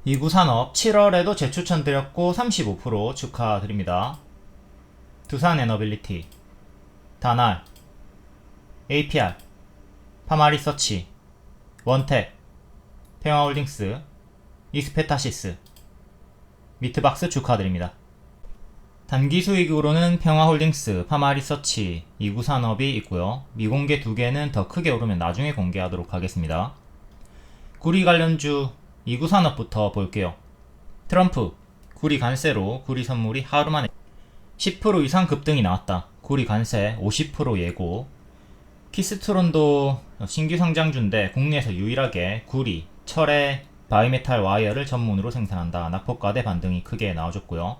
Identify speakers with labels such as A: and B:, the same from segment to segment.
A: 이구산업 7월에도 재추천 드렸고 35% 축하드립니다. 두산에너빌리티, 다날, APR, 파마리서치, 원택, 평화홀딩스, 이스페타시스, 미트박스 축하드립니다. 단기 수익으로는 평화홀딩스, 파마리서치, 이구산업이 있고요. 미공개 2개는 더 크게 오르면 나중에 공개하도록 하겠습니다. 구리 관련주 이구산업부터 볼게요. 트럼프, 구리 관세로 구리 선물이 하루 만에 10% 이상 급등이 나왔다. 구리 관세 50% 예고. 키스트론도 신규 상장주인데 국내에서 유일하게 구리, 철의 바이메탈 와이어를 전문으로 생산한다. 낙폭과대 반등이 크게 나와줬고요.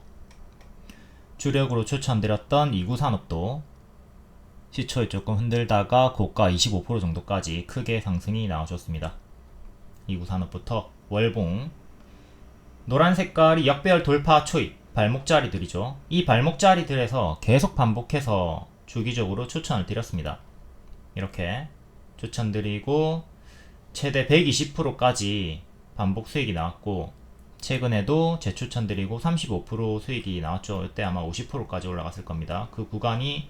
A: 주력으로 추천드렸던 이구산업도 시초에 조금 흔들다가 고가 25% 정도까지 크게 상승이 나와줬습니다. 이구산업부터 월봉, 노란 색깔이 역배열 돌파 초입 발목자리들이죠. 이 발목자리들에서 계속 반복해서 주기적으로 추천을 드렸습니다. 이렇게 추천드리고 최대 120%까지 반복 수익이 나왔고, 최근에도 재추천드리고 35% 수익이 나왔죠. 이때 아마 50%까지 올라갔을 겁니다. 그 구간이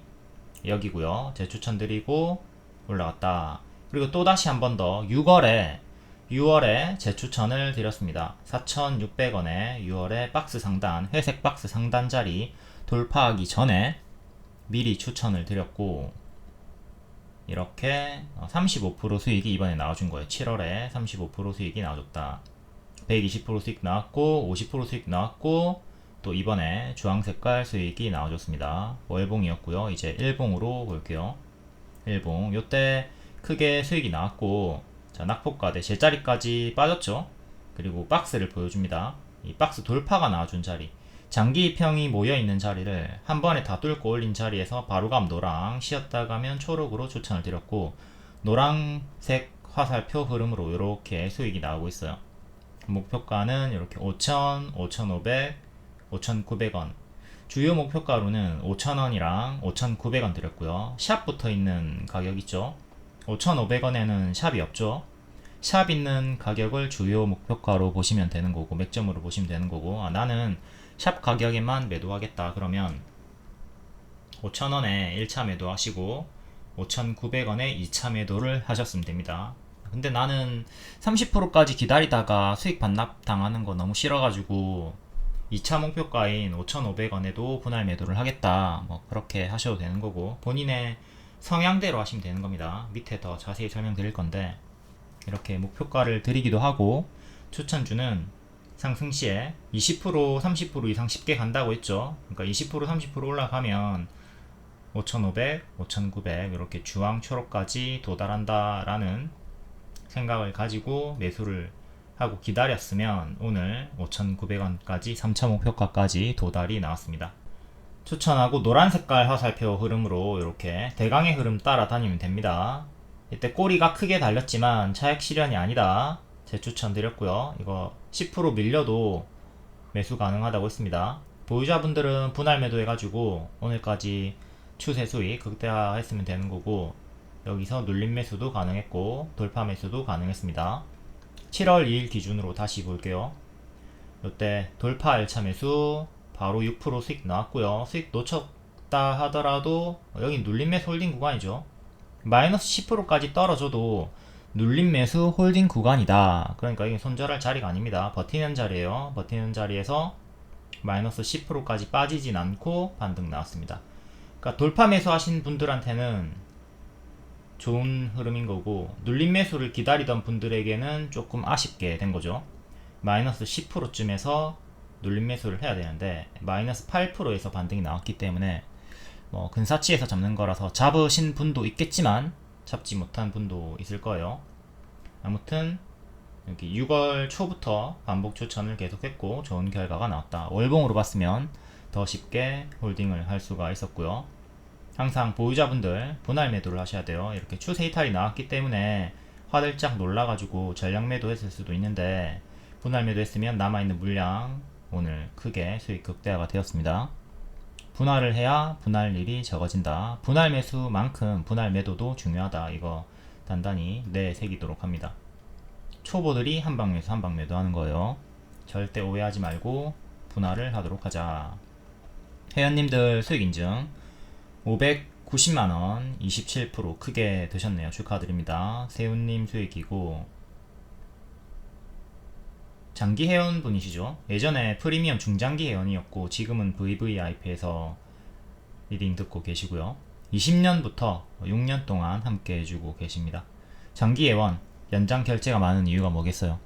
A: 여기고요. 재추천드리고 올라갔다. 그리고 또다시 한 번 더 6월에 재추천을 드렸습니다. 4,600원에 6월에 박스 상단, 회색 박스 상단 자리 돌파하기 전에 미리 추천을 드렸고, 이렇게 35% 수익이 이번에 나와준 거예요. 7월에 35% 수익이 나와줬다. 120% 수익 나왔고 50% 수익 나왔고, 또 이번에 주황색깔 수익이 나와줬습니다. 월봉이었고요. 이제 일봉으로 볼게요. 일봉 요때 크게 수익이 나왔고, 자, 낙폭과대 제자리까지 빠졌죠. 그리고 박스를 보여줍니다. 이 박스 돌파가 나와준 자리, 장기평이 모여있는 자리를 한 번에 다 뚫고 올린 자리에서 바로감 노랑, 쉬었다 가면 초록으로 추천을 드렸고, 노란색 화살표 흐름으로 이렇게 수익이 나오고 있어요. 목표가는 이렇게 5,000, 5,500, 5,900원. 주요 목표가로는 5,000원이랑 5,900원 드렸고요. 샵 붙어 있는 가격 있죠. 5,500원에는 샵이 없죠. 샵 있는 가격을 주요 목표가로 보시면 되는 거고, 맥점으로 보시면 되는 거고, 나는 샵 가격에만 매도하겠다 그러면 5,000원에 1차 매도하시고 5,900원에 2차 매도를 하셨으면 됩니다. 근데 나는 30%까지 기다리다가 수익 반납 당하는 거 너무 싫어가지고 2차 목표가인 5,500원에도 분할 매도를 하겠다, 뭐 그렇게 하셔도 되는 거고, 본인의 성향대로 하시면 되는 겁니다. 밑에 더 자세히 설명드릴 건데, 이렇게 목표가를 드리기도 하고, 추천주는 상승 시에 20%, 30% 이상 쉽게 간다고 했죠. 그러니까 20%, 30% 올라가면 5,500, 5,900 이렇게 주황 초록까지 도달한다라는 생각을 가지고 매수를 하고 기다렸으면 오늘 5,900원까지 3차 목표가까지 도달이 나왔습니다. 추천하고 노란 색깔 화살표 흐름으로 이렇게 대강의 흐름 따라다니면 됩니다. 이때 꼬리가 크게 달렸지만 차익 실현이 아니다. 재추천 드렸고요. 이거 10% 밀려도 매수 가능하다고 했습니다. 보유자분들은 분할 매도 해가지고 오늘까지 추세 수익 극대화했으면 되는 거고, 여기서 눌림 매수도 가능했고 돌파 매수도 가능했습니다. 7월 2일 기준으로 다시 볼게요. 이때 돌파 1차 매수 바로 6% 수익 나왔고요. 수익 놓쳤다 하더라도 여기 눌림 매수 홀딩 구간이죠. 마이너스 10%까지 떨어져도 눌림 매수 홀딩 구간이다. 그러니까 이게 손절할 자리가 아닙니다. 버티는 자리에요. 버티는 자리에서 마이너스 10%까지 빠지진 않고 반등 나왔습니다. 그러니까 돌파 매수 하신 분들한테는 좋은 흐름인 거고, 눌림 매수를 기다리던 분들에게는 조금 아쉽게 된 거죠. 마이너스 10%쯤에서 눌림 매수를 해야 되는데 마이너스 8%에서 반등이 나왔기 때문에 뭐 근사치에서 잡는 거라서 잡으신 분도 있겠지만 잡지 못한 분도 있을 거예요. 아무튼 여기 6월 초부터 반복 추천을 계속했고 좋은 결과가 나왔다. 월봉으로 봤으면 더 쉽게 홀딩을 할 수가 있었고요. 항상 보유자분들 분할 매도를 하셔야 돼요. 이렇게 추세 이탈이 나왔기 때문에 화들짝 놀라가지고 전량 매도했을 수도 있는데, 분할 매도했으면 남아있는 물량 오늘 크게 수익 극대화가 되었습니다. 분할을 해야 분할일이 적어진다. 분할 매수만큼 분할 매도도 중요하다. 이거 단단히 내새기도록 합니다. 초보들이 한방 매수 한방 매도 하는 거예요. 절대 오해하지 말고 분할을 하도록 하자. 회원님들 수익 인증 590만원 27% 크게 드셨네요. 축하드립니다. 세훈님 수익이고, 장기 회원분이시죠. 예전에 프리미엄 중장기 회원이었고 지금은 VVIP에서 리딩 듣고 계시고요. 20년부터 6년 동안 함께 해주고 계십니다. 장기 회원 연장 결제가 많은 이유가 뭐겠어요?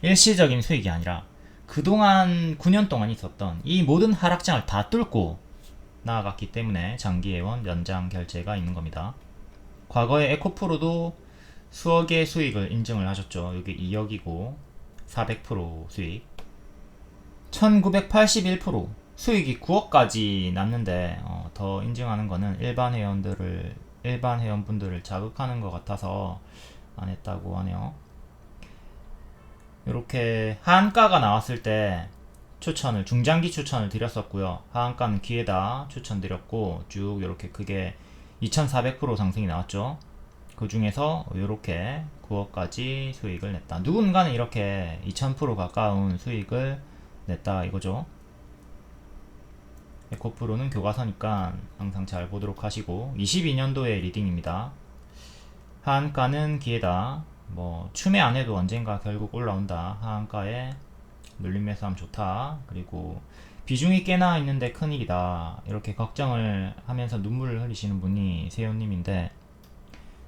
A: 일시적인 수익이 아니라 그동안 9년 동안 있었던 이 모든 하락장을 다 뚫고 나아갔기 때문에 장기 회원 연장 결제가 있는 겁니다. 과거에 에코프로도 수억의 수익을 인증을 하셨죠. 여기 2억이고 400% 수익, 1981% 수익이 9억까지 났는데 더 인증하는 거는 일반 회원분들을 자극하는 것 같아서 안 했다고 하네요. 이렇게 하한가가 나왔을 때 추천을, 중장기 추천을 드렸었고요. 하한가는 기회다 추천드렸고, 쭉 이렇게 크게 2400% 상승이 나왔죠. 그 중에서 이렇게 9억까지 수익을 냈다. 누군가는 이렇게 2000% 가까운 수익을 냈다 이거죠. 에코프로는 교과서니까 항상 잘 보도록 하시고, 22년도의 리딩입니다. 하한가는 기회다. 뭐 추매 안 해도 언젠가 결국 올라온다. 하한가에 눌림 매수하면 좋다. 그리고 비중이 꽤나 있는데 큰일이다. 이렇게 걱정을 하면서 눈물을 흘리시는 분이 세훈님인데,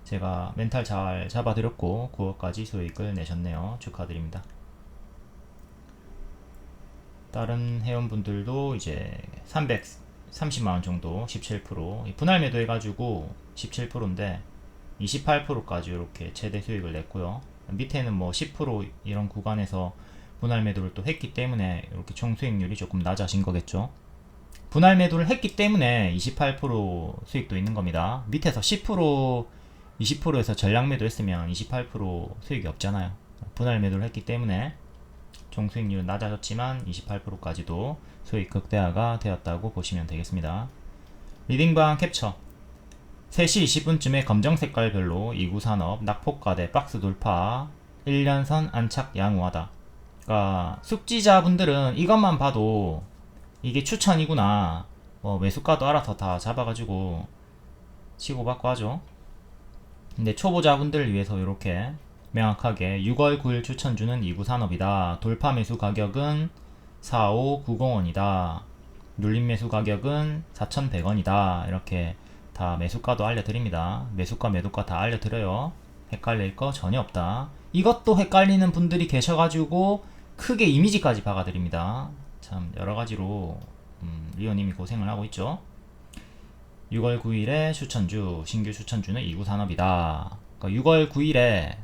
A: 제가 멘탈 잘 잡아드렸고 9억까지 수익을 내셨네요. 축하드립니다. 다른 회원분들도 이제 330만원 정도 17% 분할 매도 해가지고 17%인데 28%까지 이렇게 최대 수익을 냈고요. 밑에는 뭐 10% 이런 구간에서 분할 매도를 또 했기 때문에 이렇게 총 수익률이 조금 낮아진 거겠죠. 분할 매도를 했기 때문에 28% 수익도 있는 겁니다. 밑에서 10% 20%에서 전량 매도 했으면 28% 수익이 없잖아요. 분할 매도를 했기 때문에 총 수익률은 낮아졌지만 28%까지도 수익 극대화가 되었다고 보시면 되겠습니다. 리딩방 캡처 3시 20분쯤에 검정 색깔별로 2구 산업 낙폭과대 박스 돌파 1년선 안착 양호하다. 그러니까 숙지자분들은 이것만 봐도 이게 추천이구나, 매수가도 알아서 다 잡아가지고 치고받고 하죠. 근데 초보자분들을 위해서 이렇게 명확하게 6월 9일 추천주는 2구 산업이다. 돌파 매수 가격은 4590원이다. 눌림 매수 가격은 4100원이다. 이렇게 다 매수가도 알려드립니다. 매수가 매도가 다 알려드려요. 헷갈릴 거 전혀 없다. 이것도 헷갈리는 분들이 계셔가지고 크게 이미지까지 박아드립니다. 참 여러가지로 리오님이 고생을 하고 있죠. 6월 9일에 추천주, 신규 추천주는 2구 산업이다. 그러니까 6월 9일에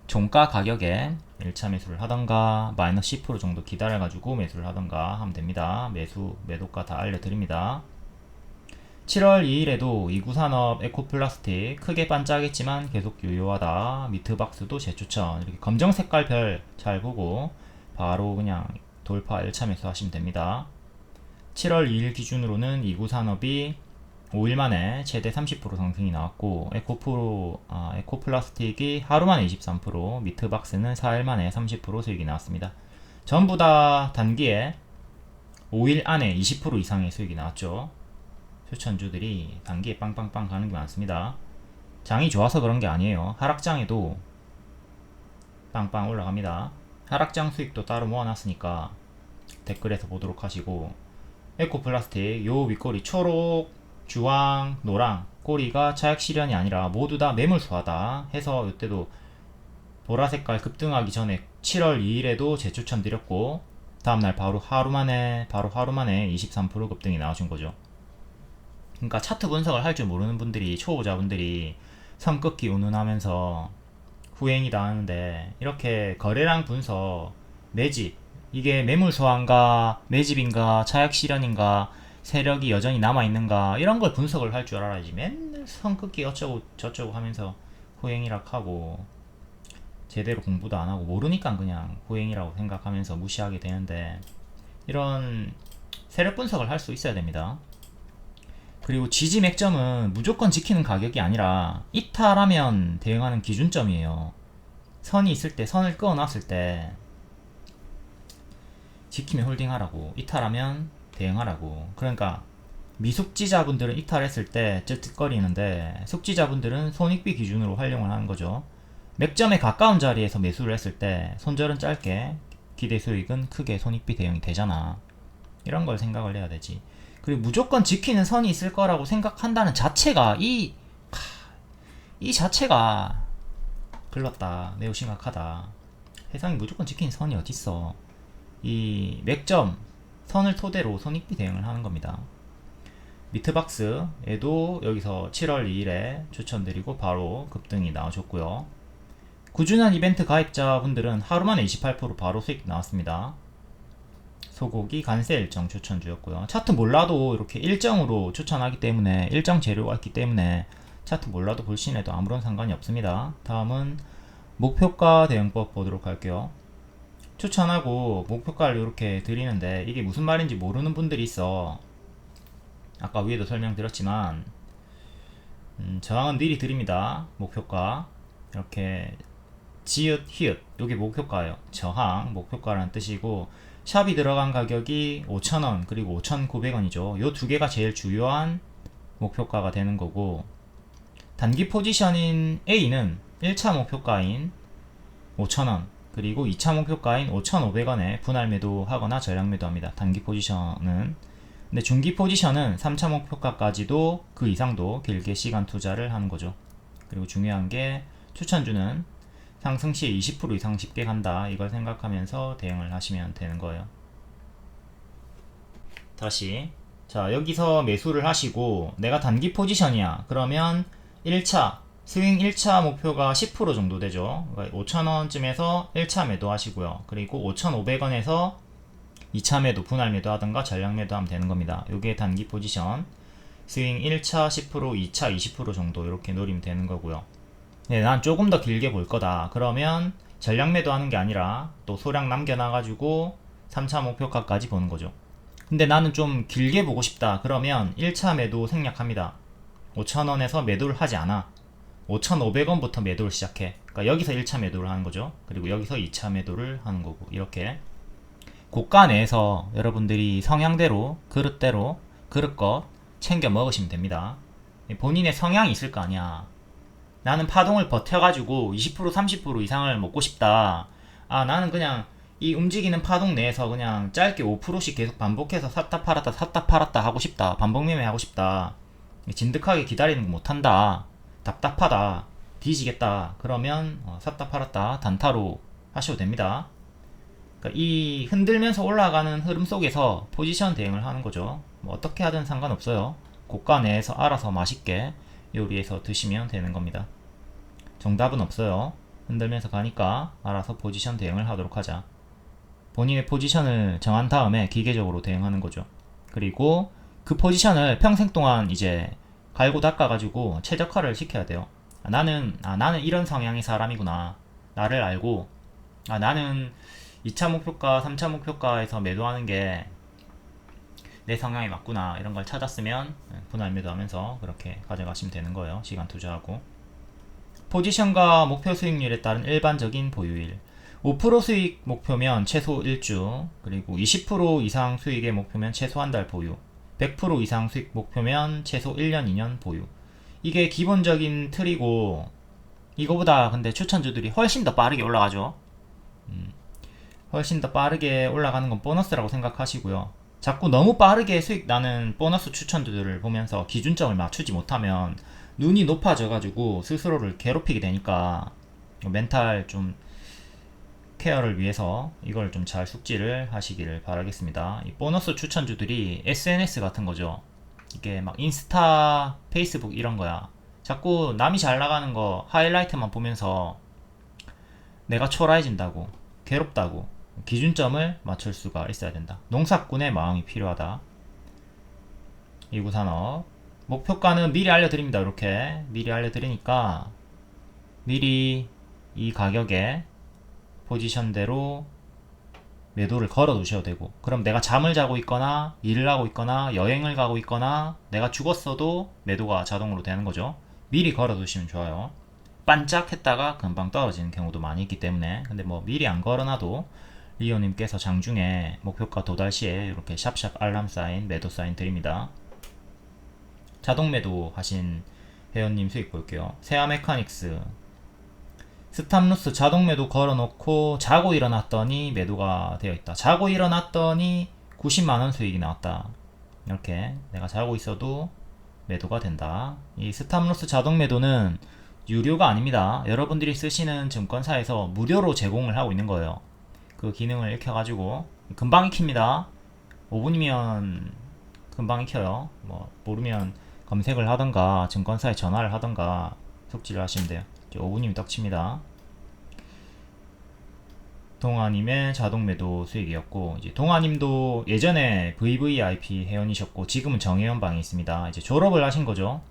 A: 종가 가격에 1차 매수를 하던가 마이너스 10% 정도 기다려가지고 매수를 하던가 하면 됩니다. 매수, 매도가 다 알려드립니다. 7월 2일에도 2구 산업 에코플라스틱 크게 반짝했지만 계속 유효하다. 미트박스도 재추천. 이렇게 검정 색깔 별 잘 보고 바로 그냥 돌파 1차 매수 하시면 됩니다. 7월 2일 기준으로는 2구 산업이 5일 만에 최대 30% 상승이 나왔고, 에코플라스틱이 하루 만에 23%, 미트박스는 4일 만에 30% 수익이 나왔습니다. 전부 다 단기에 5일 안에 20% 이상의 수익이 나왔죠. 추천주들이 단기에 빵빵빵 가는 게 많습니다. 장이 좋아서 그런 게 아니에요. 하락장에도 빵빵 올라갑니다. 하락장 수익도 따로 모아놨으니까 댓글에서 보도록 하시고, 에코플라스틱 요 윗꼬리 초록, 주황, 노랑 꼬리가 차익 실현이 아니라 모두 다 매물수하다 해서 이때도 보라색깔 급등하기 전에 7월 2일에도 재추천 드렸고, 다음날 바로 하루 만에 23% 급등이 나와준 거죠. 그러니까 차트 분석을 할 줄 모르는 분들이, 초보자분들이 선긋기 운운하면서 후행이다 하는데, 이렇게 거래량 분석, 매집, 이게 매물소환가 매집인가 차익 실현인가 세력이 여전히 남아있는가 이런 걸 분석을 할 줄 알아야지. 맨날 선긋기 어쩌고 저쩌고 하면서 후행이라 하고 제대로 공부도 안 하고 모르니까 그냥 후행이라고 생각하면서 무시하게 되는데, 이런 세력 분석을 할 수 있어야 됩니다. 그리고 지지 맥점은 무조건 지키는 가격이 아니라 이탈하면 대응하는 기준점이에요. 선이 있을 때, 선을 그어놨을 때 지키면 홀딩하라고, 이탈하면 대응하라고. 그러니까 미숙지자분들은 이탈했을 때 쯧쯧거리는데 숙지자분들은 손익비 기준으로 활용을 하는 거죠. 맥점에 가까운 자리에서 매수를 했을 때 손절은 짧게, 기대 수익은 크게 손익비 대응이 되잖아. 이런 걸 생각을 해야 되지. 그리고 무조건 지키는 선이 있을 거라고 생각한다는 자체가 이 자체가 글렀다. 매우 심각하다. 세상에 무조건 지키는 선이 어딨어. 이 맥점 선을 토대로 손익비 대응을 하는 겁니다. 미트박스에도 여기서 7월 2일에 추천드리고 바로 급등이 나와줬고요. 꾸준한 이벤트 가입자분들은 하루만에 28% 바로 수익 나왔습니다. 소고기 간세 일정 추천주였고요. 차트 몰라도 이렇게 일정으로 추천하기 때문에, 일정 재료가 있기 때문에 차트 몰라도 불신해도 아무런 상관이 없습니다. 다음은 목표가 대응법 보도록 할게요. 추천하고 목표가를 이렇게 드리는데 이게 무슨 말인지 모르는 분들이 있어. 아까 위에도 설명드렸지만 저항은 미리 드립니다. 목표가 이렇게 지읒 히읗 요게 목표가예요. 저항 목표가라는 뜻이고, 샵이 들어간 가격이 5,000원 그리고 5,900원이죠. 요 두 개가 제일 주요한 목표가가 되는 거고, 단기 포지션인 A는 1차 목표가인 5,000원 그리고 2차 목표가인 5,500원에 분할 매도하거나 전량 매도합니다. 단기 포지션은. 근데 중기 포지션은 3차 목표가까지도 그 이상도 길게 시간 투자를 하는 거죠. 그리고 중요한 게 추천주는 상승 시에 20% 이상 쉽게 간다. 이걸 생각하면서 대응을 하시면 되는 거예요. 다시 자, 여기서 매수를 하시고 내가 단기 포지션이야. 그러면 1차 스윙 1차 목표가 10% 정도 되죠. 그러니까 5,000원쯤에서 1차 매도 하시고요. 그리고 5,500원에서 2차 매도, 분할 매도 하든가 전량 매도 하면 되는 겁니다. 요게 단기 포지션. 스윙 1차 10%, 2차 20% 정도 이렇게 노리면 되는 거고요. 네, 난 조금 더 길게 볼 거다. 그러면 전량 매도 하는 게 아니라 또 소량 남겨놔가지고 3차 목표가까지 보는 거죠. 근데 나는 좀 길게 보고 싶다. 그러면 1차 매도 생략합니다. 5,000원에서 매도를 하지 않아. 5,500원부터 매도를 시작해. 그러니까 여기서 1차 매도를 하는 거죠. 그리고 여기서 2차 매도를 하는 거고, 이렇게 고가 내에서 여러분들이 성향대로, 그릇대로, 그릇껏 챙겨 먹으시면 됩니다. 본인의 성향이 있을 거 아니야. 나는 파동을 버텨가지고 20% 30% 이상을 먹고 싶다. 아, 나는 그냥 이 움직이는 파동 내에서 그냥 짧게 5%씩 계속 반복해서 샀다 팔았다 샀다 팔았다 하고 싶다. 반복 매매 하고 싶다. 진득하게 기다리는 거 못한다. 답답하다. 뒤지겠다. 그러면 샀다 팔았다 단타로 하셔도 됩니다. 그러니까 이 흔들면서 올라가는 흐름 속에서 포지션 대응을 하는 거죠. 뭐 어떻게 하든 상관없어요. 고가 내에서 알아서 맛있게 요리해서 드시면 되는 겁니다. 정답은 없어요. 흔들면서 가니까 알아서 포지션 대응을 하도록 하자. 본인의 포지션을 정한 다음에 기계적으로 대응하는 거죠. 그리고 그 포지션을 평생 동안 이제 갈고 닦아가지고 최적화를 시켜야 돼요. 나는 이런 성향의 사람이구나. 나를 알고, 나는 2차 목표가, 3차 목표가에서 매도하는 게 내 성향에 맞구나. 이런 걸 찾았으면 분할 매도하면서 그렇게 가져가시면 되는 거예요. 시간 투자하고. 포지션과 목표 수익률에 따른 일반적인 보유일. 5% 수익 목표면 최소 1주, 그리고 20% 이상 수익의 목표면 최소 한 달 보유, 100% 이상 수익 목표면 최소 1년, 2년 보유. 이게 기본적인 틀이고, 이거보다 근데 추천주들이 훨씬 더 빠르게 올라가죠. 훨씬 더 빠르게 올라가는 건 보너스라고 생각하시고요. 자꾸 너무 빠르게 수익 나는 보너스 추천주들을 보면서 기준점을 맞추지 못하면 눈이 높아져가지고 스스로를 괴롭히게 되니까 멘탈 좀 케어를 위해서 이걸 좀 잘 숙지를 하시기를 바라겠습니다. 이 보너스 추천주들이 SNS 같은 거죠. 이게 막 인스타, 페이스북 이런 거야. 자꾸 남이 잘 나가는 거 하이라이트만 보면서 내가 초라해진다고, 괴롭다고 기준점을 맞출 수가 있어야 된다. 농사꾼의 마음이 필요하다. 이구산업 목표가는 미리 알려드립니다. 이렇게 미리 알려드리니까 미리 이 가격에 포지션대로 매도를 걸어 두셔도 되고, 그럼 내가 잠을 자고 있거나 일을 하고 있거나 여행을 가고 있거나 내가 죽었어도 매도가 자동으로 되는 거죠. 미리 걸어 두시면 좋아요. 반짝했다가 금방 떨어지는 경우도 많이 있기 때문에. 근데 뭐 미리 안 걸어놔도 리오님께서 장중에 목표가 도달 시에 이렇게 샵샵 알람 사인, 매도 사인 드립니다. 자동 매도 하신 회원님 수익 볼게요. 세아 메카닉스 스탑로스 자동 매도 걸어놓고 자고 일어났더니 매도가 되어 있다. 자고 일어났더니 90만원 수익이 나왔다. 이렇게 내가 자고 있어도 매도가 된다. 이 스탑로스 자동 매도는 유료가 아닙니다. 여러분들이 쓰시는 증권사에서 무료로 제공을 하고 있는 거예요. 그 기능을 익혀가지고 금방 익힙니다. 5분이면 금방 익혀요. 뭐 모르면 검색을 하던가 증권사에 전화를 하던가 숙지를 하시면 돼요. 5분이면 떡칩니다. 동아님의 자동 매도 수익이었고, 이제 동아님도 예전에 VVIP 회원이셨고 지금은 정회원방에 있습니다. 이제 졸업을 하신 거죠.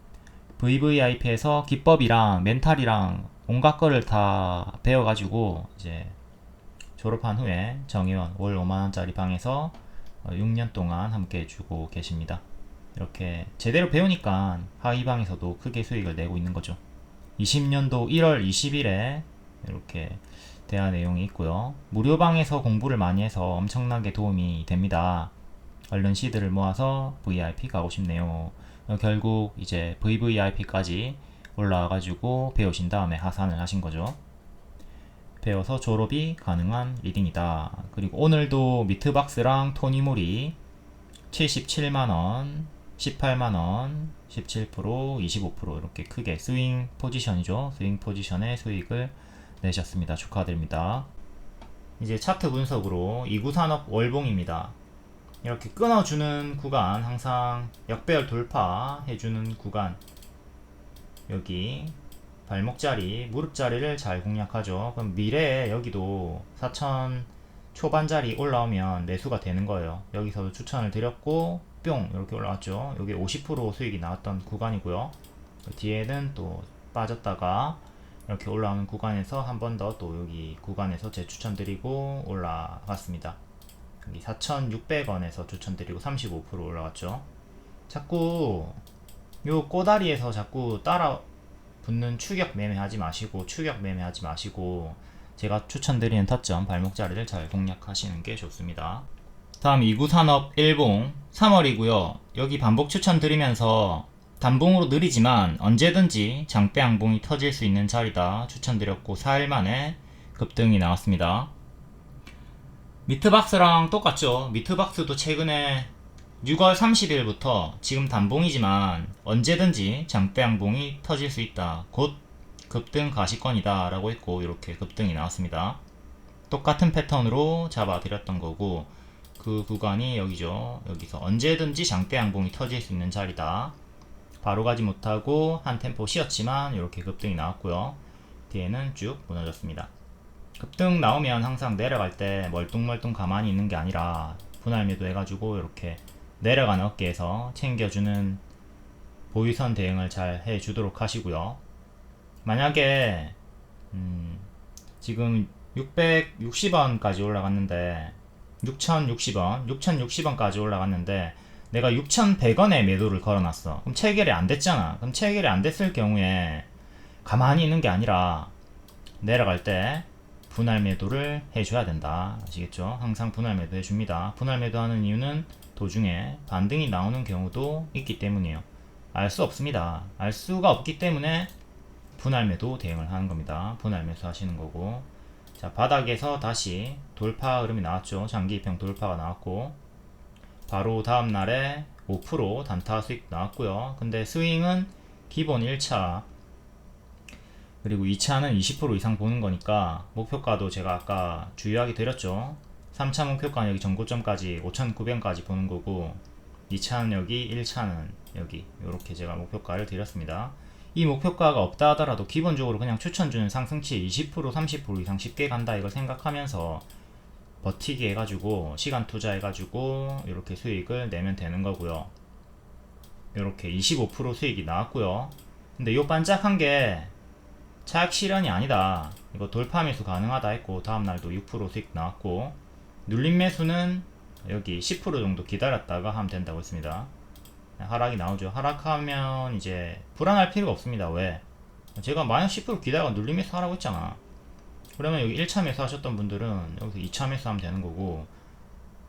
A: VVIP에서 기법이랑 멘탈이랑 온갖 거를 다 배워가지고 이제 졸업한 후에 정회원 월 5만원짜리 방에서 6년 동안 함께 해주고 계십니다. 이렇게 제대로 배우니까 하위방에서도 크게 수익을 내고 있는 거죠. 20년도 1월 20일에 이렇게 대화 내용이 있고요. 무료방에서 공부를 많이 해서 엄청나게 도움이 됩니다. 얼른 시드를 모아서 VIP 가고 싶네요. 결국 이제 VVIP까지 올라와가지고 배우신 다음에 하산을 하신 거죠. 배워서 졸업이 가능한 리딩이다. 그리고 오늘도 미트박스랑 토니모리 77만원, 18만원, 17%, 25% 이렇게 크게 스윙 포지션이죠. 스윙 포지션의 수익을 내셨습니다. 축하드립니다. 이제 차트 분석으로 2구산업 월봉입니다. 이렇게 끊어주는 구간, 항상 역배열 돌파 해주는 구간, 여기 발목자리, 무릎자리를 잘 공략하죠. 그럼 미래에 여기도 4천 초반자리 올라오면 매수가 되는 거예요. 여기서도 추천을 드렸고 뿅 이렇게 올라왔죠. 여기 50% 수익이 나왔던 구간이고요. 뒤에는 또 빠졌다가 이렇게 올라오는 구간에서 한 번 더 또 여기 구간에서 재추천드리고 올라갔습니다. 여기 4,600원에서 추천드리고 35% 올라갔죠. 자꾸 요 꼬다리에서 자꾸 따라 붙는 추격 매매하지 마시고 제가 추천드리는 타점 발목자리를 잘 공략하시는 게 좋습니다. 다음 2구산업 일봉 3월이고요. 여기 반복 추천드리면서 단봉으로 느리지만 언제든지 장대 양봉이 터질 수 있는 자리다 추천드렸고 4일 만에 급등이 나왔습니다. 미트박스랑 똑같죠. 미트박스도 최근에 6월 30일부터 지금 단봉이지만 언제든지 장대 양봉이 터질 수 있다. 곧 급등 가시권이다 라고 했고 이렇게 급등이 나왔습니다. 똑같은 패턴으로 잡아드렸던 거고 그 구간이 여기죠. 여기서 언제든지 장대 양봉이 터질 수 있는 자리다. 바로 가지 못하고 한 템포 쉬었지만 이렇게 급등이 나왔고요. 뒤에는 쭉 무너졌습니다. 급등 나오면 항상 내려갈 때 멀뚱멀뚱 가만히 있는 게 아니라 분할 매도 해가지고 이렇게 내려가는 어깨에서 챙겨주는 보유선 대응을 잘 해주도록 하시고요. 만약에 지금 660원까지 올라갔는데 6060원까지 올라갔는데 내가 6100원에 매도를 걸어놨어. 그럼 체결이 안 됐잖아. 그럼 체결이 안 됐을 경우에 가만히 있는 게 아니라 내려갈 때 분할 매도를 해줘야 된다. 아시겠죠? 항상 분할 매도 해줍니다. 분할 매도하는 이유는 도중에 반등이 나오는 경우도 있기 때문이에요. 알 수 없습니다. 알 수가 없기 때문에 분할 매도 대응을 하는 겁니다. 분할 매수 하시는 거고. 자, 바닥에서 다시 돌파 흐름이 나왔죠. 장기 입형 돌파가 나왔고 바로 다음날에 5% 단타 수익 나왔고요. 근데 스윙은 기본 1차 그리고 2차는 20% 이상 보는 거니까 목표가도 제가 아까 주의하게 드렸죠. 3차 목표가는 여기 전고점까지 5,900원까지 보는 거고 2차는 여기 1차는 여기 이렇게 제가 목표가를 드렸습니다. 이 목표가가 없다 하더라도 기본적으로 그냥 추천주는 상승치 20% 30% 이상 쉽게 간다 이걸 생각하면서 버티기 해가지고 시간 투자 해가지고 이렇게 수익을 내면 되는 거고요. 이렇게 25% 수익이 나왔고요. 근데 요 반짝한 게 차익 실현이 아니다. 이거 돌파 매수 가능하다 했고 다음날도 6% 수익 나왔고 눌림 매수는 여기 10% 정도 기다렸다가 하면 된다고 했습니다. 하락이 나오죠. 하락하면 이제 불안할 필요가 없습니다. 왜? 제가 마이너스 10% 기다려가 눌림 매수 하라고 했잖아. 그러면 여기 1차 매수 하셨던 분들은 여기서 2차 매수 하면 되는 거고,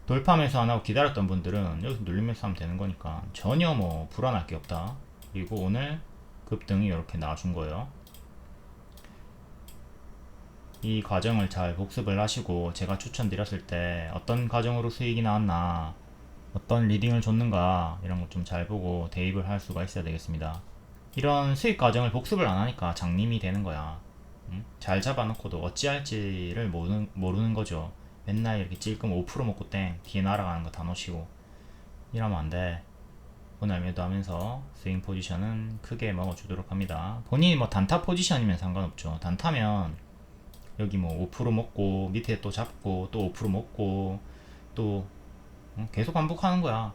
A: 돌파 매수 안 하고 기다렸던 분들은 여기서 눌림 매수 하면 되는 거니까 전혀 뭐 불안할 게 없다. 그리고 오늘 급등이 이렇게 나와준 거예요. 이 과정을 잘 복습을 하시고, 제가 추천드렸을 때 어떤 과정으로 수익이 나왔나, 어떤 리딩을 줬는가, 이런 것 좀 잘 보고 대입을 할 수가 있어야 되겠습니다. 이런 수익 과정을 복습을 안 하니까 장님이 되는 거야. 잘 잡아놓고도 어찌할지를 모르는 거죠. 맨날 이렇게 찔끔 5% 먹고 땡 뒤에 날아가는 거 다 놓치고 이러면 안 돼. 오늘 매도하면서 스윙 포지션은 크게 먹어주도록 합니다. 본인이 뭐 단타 포지션이면 상관없죠. 단타면 여기 뭐 5% 먹고 밑에 또 잡고 또 5% 먹고 또 계속 반복하는 거야.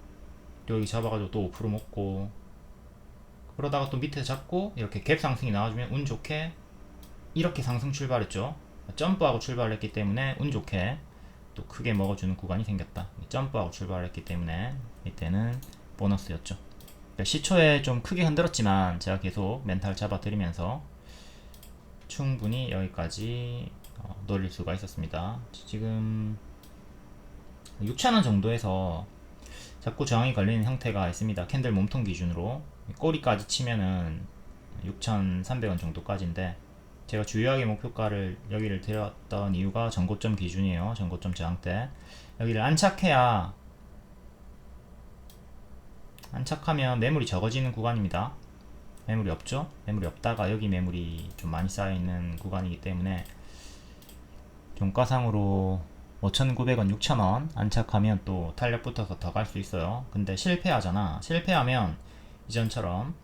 A: 또 여기 잡아가지고 또 5% 먹고, 그러다가 또 밑에 잡고 이렇게 갭 상승이 나와주면 운 좋게 이렇게 상승 출발했죠. 점프하고 출발을 했기 때문에 운 좋게 또 크게 먹어주는 구간이 생겼다. 점프하고 출발을 했기 때문에 이때는 보너스였죠. 시초에 좀 크게 흔들었지만 제가 계속 멘탈 잡아드리면서 충분히 여기까지 노릴 수가 있었습니다. 지금 6,000원 정도에서 자꾸 저항이 걸리는 형태가 있습니다. 캔들 몸통 기준으로 꼬리까지 치면은 6,300원 정도까지인데, 제가 주요하게 목표가를 여기를 드렸던 이유가 전고점 기준이에요. 전고점 저항대 여기를 안착하면 매물이 적어지는 구간입니다. 매물이 없죠. 매물이 없다가 여기 매물이 좀 많이 쌓여있는 구간이기 때문에 종가상으로 5,900원, 6,000원 안착하면 또 탄력 붙어서 더 갈 수 있어요. 근데 실패하잖아. 실패하면 이전처럼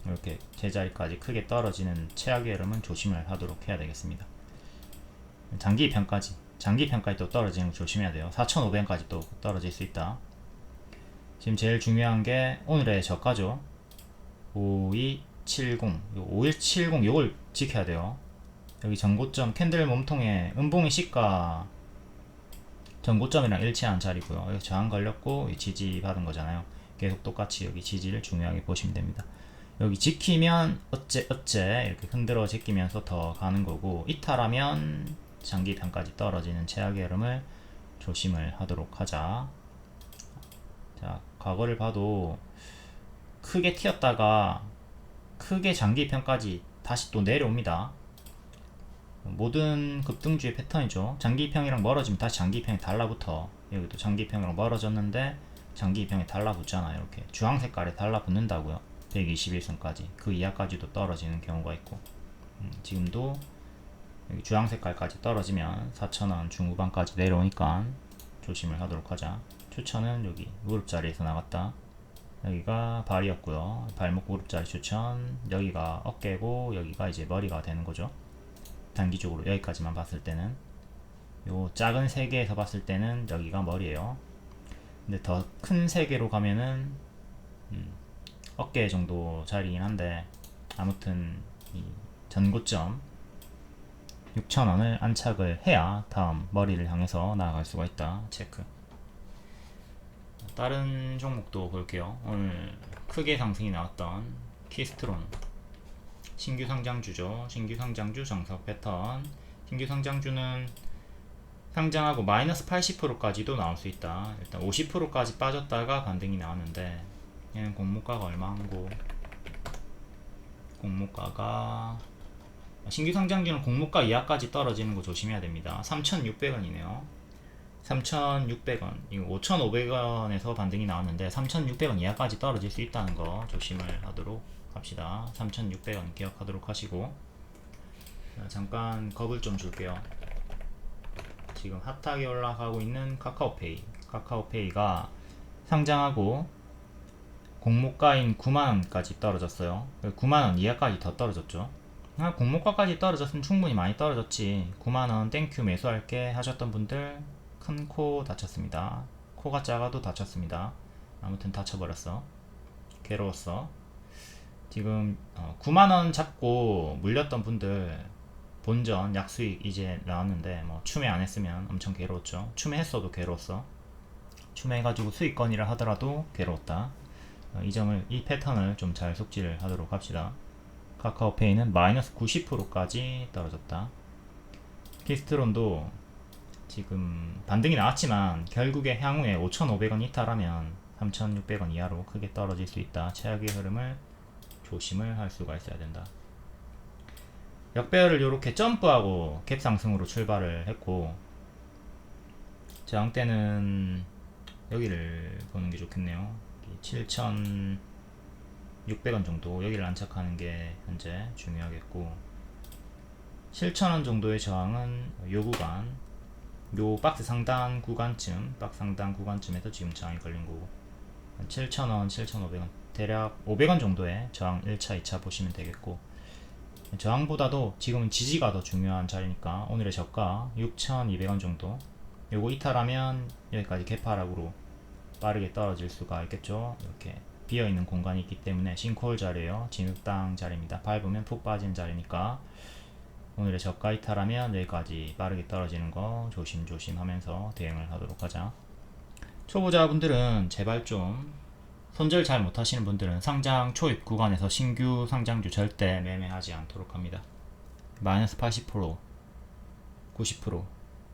A: 이렇게 제자리까지 크게 떨어지는 최악의 흐름은 조심을 하도록 해야 되겠습니다. 장기평까지 또 떨어지는 거 조심해야 돼요. 4,500원까지 또 떨어질 수 있다. 지금 제일 중요한 게 오늘의 저가죠. 5270, 5170 요걸 지켜야 돼요. 여기 전고점 캔들 몸통에 음봉의 시가 전고점이랑 일치한 자리고요. 여기 저항 걸렸고 지지 받은 거잖아요. 계속 똑같이 여기 지지를 중요하게 보시면 됩니다. 여기 지키면 어째 이렇게 흔들어 제끼면서 더 가는 거고, 이탈하면 장기평까지 떨어지는 최악의 흐름을 조심을 하도록 하자. 자, 과거를 봐도 크게 튀었다가 크게 장기평까지 다시 또 내려옵니다. 모든 급등주의 패턴이죠. 장기평이랑 멀어지면 다시 장기평이 달라붙어. 여기도 장기평이랑 멀어졌는데 장기평이 달라붙잖아요. 이렇게 주황 색깔에 달라붙는다고요. 121선까지 그 이하까지도 떨어지는 경우가 있고, 지금도 여기 주황 색깔까지 떨어지면 4,000원 중후반까지 내려오니까 조심을 하도록 하자. 추천은 여기 무릎 자리에서 나갔다. 여기가 발이었고요. 발목 무릎 자리 추천. 여기가 어깨고 여기가 이제 머리가 되는 거죠. 단기적으로 여기까지만 봤을 때는, 요 작은 세계에서 봤을 때는 여기가 머리예요. 근데 더 큰 세계로 가면은 어깨 정도 자리긴 한데, 아무튼 이 전고점 6,000원을 안착을 해야 다음 머리를 향해서 나아갈 수가 있다. 체크. 다른 종목도 볼게요. 오늘 크게 상승이 나왔던 키스트론 신규 상장주죠. 신규 상장주 정석 패턴. 신규 상장주는 상장하고 마이너스 80%까지도 나올 수 있다. 일단 50%까지 빠졌다가 반등이 나왔는데, 얘는 공모가가 얼마인고, 공모가가 신규 상장주는 공모가 이하까지 떨어지는 거 조심해야 됩니다. 3,600원이네요. 3,600원, 이거 5,500원에서 반등이 나왔는데 3,600원 이하까지 떨어질 수 있다는 거 조심을 하도록 합시다. 3,600원 기억하도록 하시고, 잠깐 겁을 좀 줄게요. 지금 핫하게 올라가고 있는 카카오페이가 상장하고 공모가인 9만원까지 떨어졌어요. 9만원 이하까지 더 떨어졌죠. 공모가까지 떨어졌으면 충분히 많이 떨어졌지. 9만원 땡큐 매수할게 하셨던 분들 큰 코 다쳤습니다. 코가 작아도 다쳤습니다. 아무튼 다쳐버렸어. 괴로웠어. 지금 9만원 잡고 물렸던 분들 본전 약수익 이제 나왔는데, 뭐 추매 안 했으면 엄청 괴로웠죠. 추매했어도 괴로웠어. 추매해가지고 수익권이라 하더라도 괴로웠다. 이 패턴을 좀 잘 숙지를 하도록 합시다. 카카오페이는 마이너스 90%까지 떨어졌다. 키스트론도 지금 반등이 나왔지만 결국에 향후에 5,500원 이탈하면 3,600원 이하로 크게 떨어질 수 있다. 최악의 흐름을 조심을 할 수가 있어야 된다. 역배열을 이렇게 점프하고 갭 상승으로 출발을 했고, 저항대는 여기를 보는 게 좋겠네요. 7,600원 정도 여기를 안착하는 게 현재 중요하겠고, 7,000원 정도의 저항은 요 구간, 요 박스 상단 구간쯤에서 지금 저항이 걸린 거고, 7,000원, 7,500원 대략 500원 정도의 저항 1차, 2차 보시면 되겠고, 저항보다도 지금은 지지가 더 중요한 자리니까 오늘의 저가 6,200원 정도, 요거 이탈하면 여기까지 개파락으로 빠르게 떨어질 수가 있겠죠. 이렇게 비어있는 공간이 있기 때문에 싱크홀 자리에요. 진흙땅 자리입니다. 밟으면 푹 빠지는 자리니까 오늘의 저가 이탈하면 여기까지 빠르게 떨어지는 거 조심조심 하면서 대응을 하도록 하자. 초보자분들은 제발 좀, 손절 잘 못하시는 분들은 상장 초입 구간에서 신규 상장주 절대 매매하지 않도록 합니다. 마이너스 80%, 90%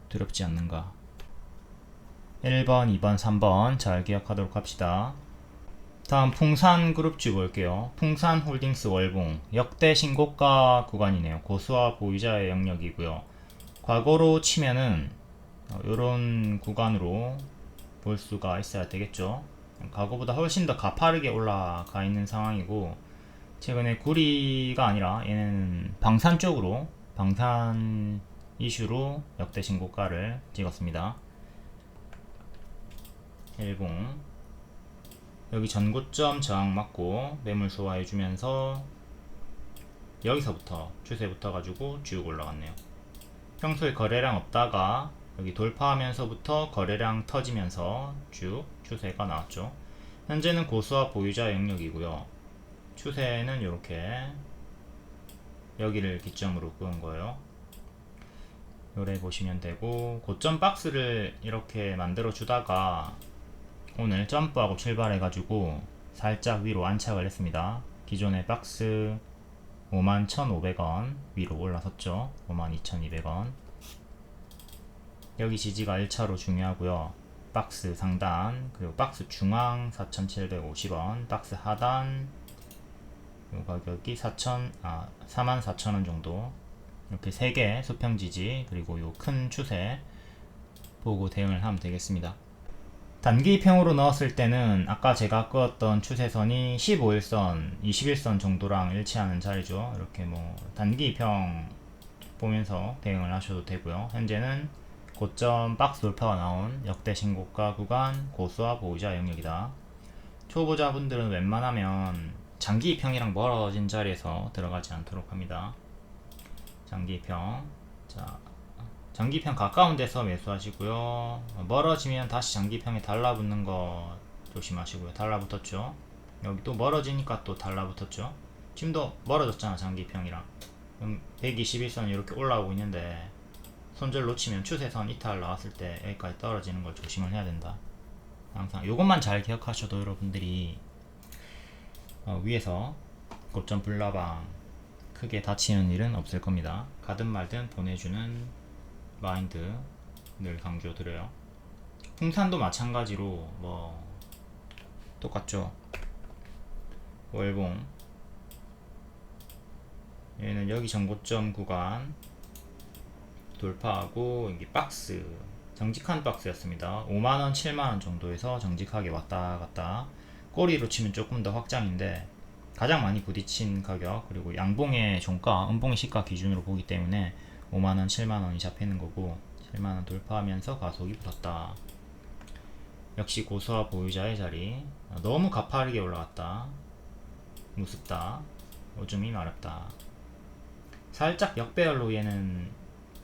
A: 두렵지 않는가. 1번, 2번, 3번 잘 기억하도록 합시다. 다음 풍산그룹주 볼게요. 풍산홀딩스 월봉 역대 신고가 구간이네요. 고수와 보유자의 영역이고요. 과거로 치면은 이런 구간으로 볼 수가 있어야 되겠죠. 과거보다 훨씬 더 가파르게 올라가 있는 상황이고, 최근에 구리가 아니라 얘는 방산 쪽으로, 방산 이슈로 역대 신고가를 찍었습니다. 일봉 여기 전고점 저항 맞고 매물 소화해주면서 여기서부터 추세 붙어가지고 쭉 올라갔네요. 평소에 거래량 없다가 여기 돌파하면서부터 거래량 터지면서 쭉 추세가 나왔죠. 현재는 고수와 보유자 영역이고요. 추세는 이렇게 여기를 기점으로 끄은 거예요. 요래 보시면 되고, 고점 박스를 이렇게 만들어 주다가 오늘 점프하고 출발해가지고 살짝 위로 안착을 했습니다. 기존의 박스 51,500원 위로 올라섰죠. 52,200원. 여기 지지가 1차로 중요하고요. 박스 상단, 그리고 박스 중앙 4,750원, 박스 하단 요 가격이 44,000원 정도. 이렇게 3개 수평 지지, 그리고 요 큰 추세 보고 대응을 하면 되겠습니다. 단기평으로 넣었을 때는 아까 제가 끄었던 추세선이 15일선, 21선 정도랑 일치하는 자리죠. 이렇게 뭐 단기평 보면서 대응을 하셔도 되고요. 현재는 고점 박스 돌파가 나온 역대 신고가 구간 고수와 보유자 영역이다. 초보자분들은 웬만하면 장기평이랑 멀어진 자리에서 들어가지 않도록 합니다. 장기평, 자, 장기평 가까운 데서 매수하시고요. 멀어지면 다시 장기평에 달라붙는 거 조심하시고요. 달라붙었죠. 여기 또 멀어지니까 또 달라붙었죠. 지금도 멀어졌잖아, 장기평이랑. 121선 이렇게 올라오고 있는데 손절 놓치면 추세선 이탈 나왔을 때 여기까지 떨어지는 걸 조심을 해야 된다. 항상 이것만 잘 기억하셔도 여러분들이 위에서 고점 불나방 크게 다치는 일은 없을 겁니다. 가든 말든 보내주는 마인드 늘 강조드려요. 풍산도 마찬가지로 뭐 똑같죠. 월봉 얘는 여기 전고점 구간 돌파하고 여기 박스, 정직한 박스였습니다. 5만원, 7만원 정도에서 정직하게 왔다 갔다. 꼬리로 치면 조금 더 확장인데 가장 많이 부딪힌 가격, 그리고 양봉의 종가, 음봉의 시가 기준으로 보기 때문에 5만원, 7만원이 잡히는 거고, 7만원 돌파하면서 가속이 붙었다. 역시 고수와 보유자의 자리. 너무 가파르게 올라갔다. 무섭다. 오줌이 마렵다. 살짝 역배열로 얘는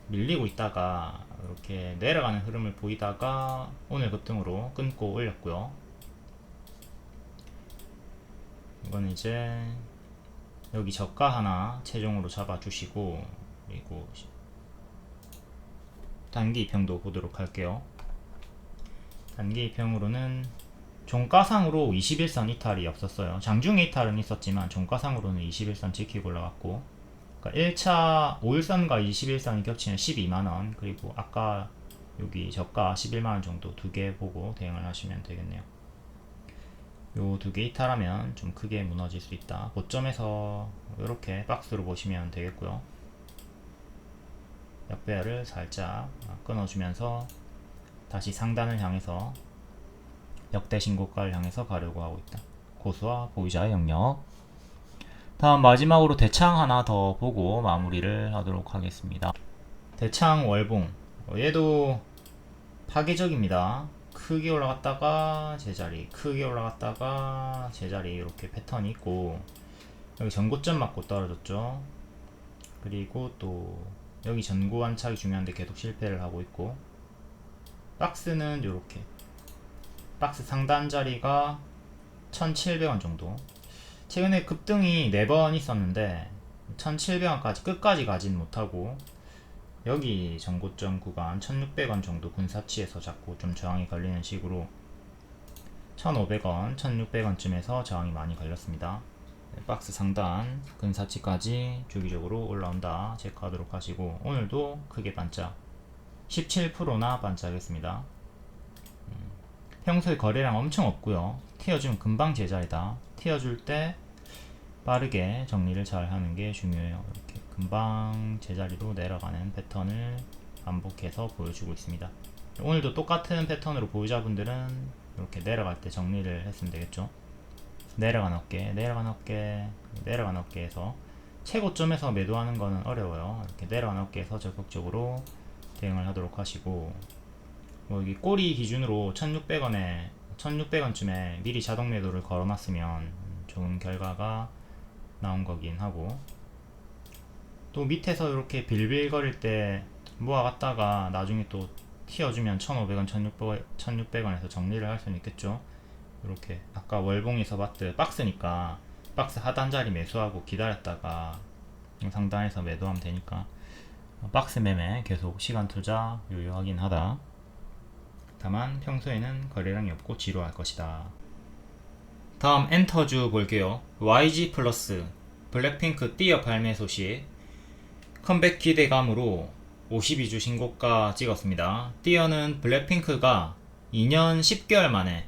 A: 밀리고 있다가 이렇게 내려가는 흐름을 보이다가 오늘 급등으로 끊고 올렸고요. 이건 이제 여기 저가 하나 최종으로 잡아주시고, 그리고 단기 이평도 보도록 할게요. 단기 이평으로는 종가상으로 21선 이탈이 없었어요. 장중에 이탈은 있었지만 종가상으로는 21선 지키고 올라갔고, 그러니까 1차 5일선과 21선이 겹치는 12만원, 그리고 아까 여기 저가 11만원 정도 두 개 보고 대응을 하시면 되겠네요. 요 두 개 이탈하면 좀 크게 무너질 수 있다. 고점에서 이렇게 박스로 보시면 되겠고요. 역배열을 살짝 끊어주면서 다시 상단을 향해서 역대 신고가를 향해서 가려고 하고 있다. 고수와 보유자의 영역. 다음 마지막으로 대창 하나 더 보고 마무리를 하도록 하겠습니다. 대창 월봉, 얘도 파괴적입니다. 크게 올라갔다가 제자리, 크게 올라갔다가 제자리, 이렇게 패턴이 있고, 여기 전고점 맞고 떨어졌죠. 그리고 또 여기 전고 안착이 중요한데 계속 실패를 하고 있고, 박스는 이렇게 박스 상단 자리가 1,700원 정도. 최근에 급등이 4번 있었는데 1,700원까지 끝까지 가진 못하고, 여기 전고점 구간 1,600원 정도 근사치에서 자꾸 좀 저항이 걸리는 식으로 1,500원, 1,600원쯤에서 저항이 많이 걸렸습니다. 박스 상단 근사치까지 주기적으로 올라온다 체크하도록 하시고, 오늘도 크게 반짝 17%나 반짝했습니다. 평소에 거래량 엄청 없고요. 튀어주면 금방 제자리다. 튀어줄 때 빠르게 정리를 잘 하는 게 중요해요. 이렇게 금방 제자리로 내려가는 패턴을 반복해서 보여주고 있습니다. 오늘도 똑같은 패턴으로 보유자분들은 이렇게 내려갈 때 정리를 했으면 되겠죠. 내려간 어깨, 내려간 어깨, 내려간 어깨에서 최고점에서 매도하는 거는 어려워요. 이렇게 내려간 어깨에서 적극적으로 대응을 하도록 하시고, 여기 꼬리 기준으로 1,600원에 1,600원쯤에 미리 자동 매도를 걸어놨으면 좋은 결과가 나온 거긴 하고, 또 밑에서 이렇게 빌빌거릴 때 모아갔다가 나중에 또 튀어주면 1,500원, 1,600원에서 정리를 할 수는 있겠죠. 이렇게 아까 월봉에서 봤듯 박스니까 박스 하단 자리 매수하고 기다렸다가 상단에서 매도하면 되니까 박스 매매 계속 시간 투자 유효하긴 하다. 다만 평소에는 거래량이 없고 지루할 것이다. 다음 엔터주 볼게요. YG 플러스 블랙핑크 띄어 발매 소식. 컴백 기대감으로 52주 신고가 찍었습니다. 띄어는 블랙핑크가 2년 10개월 만에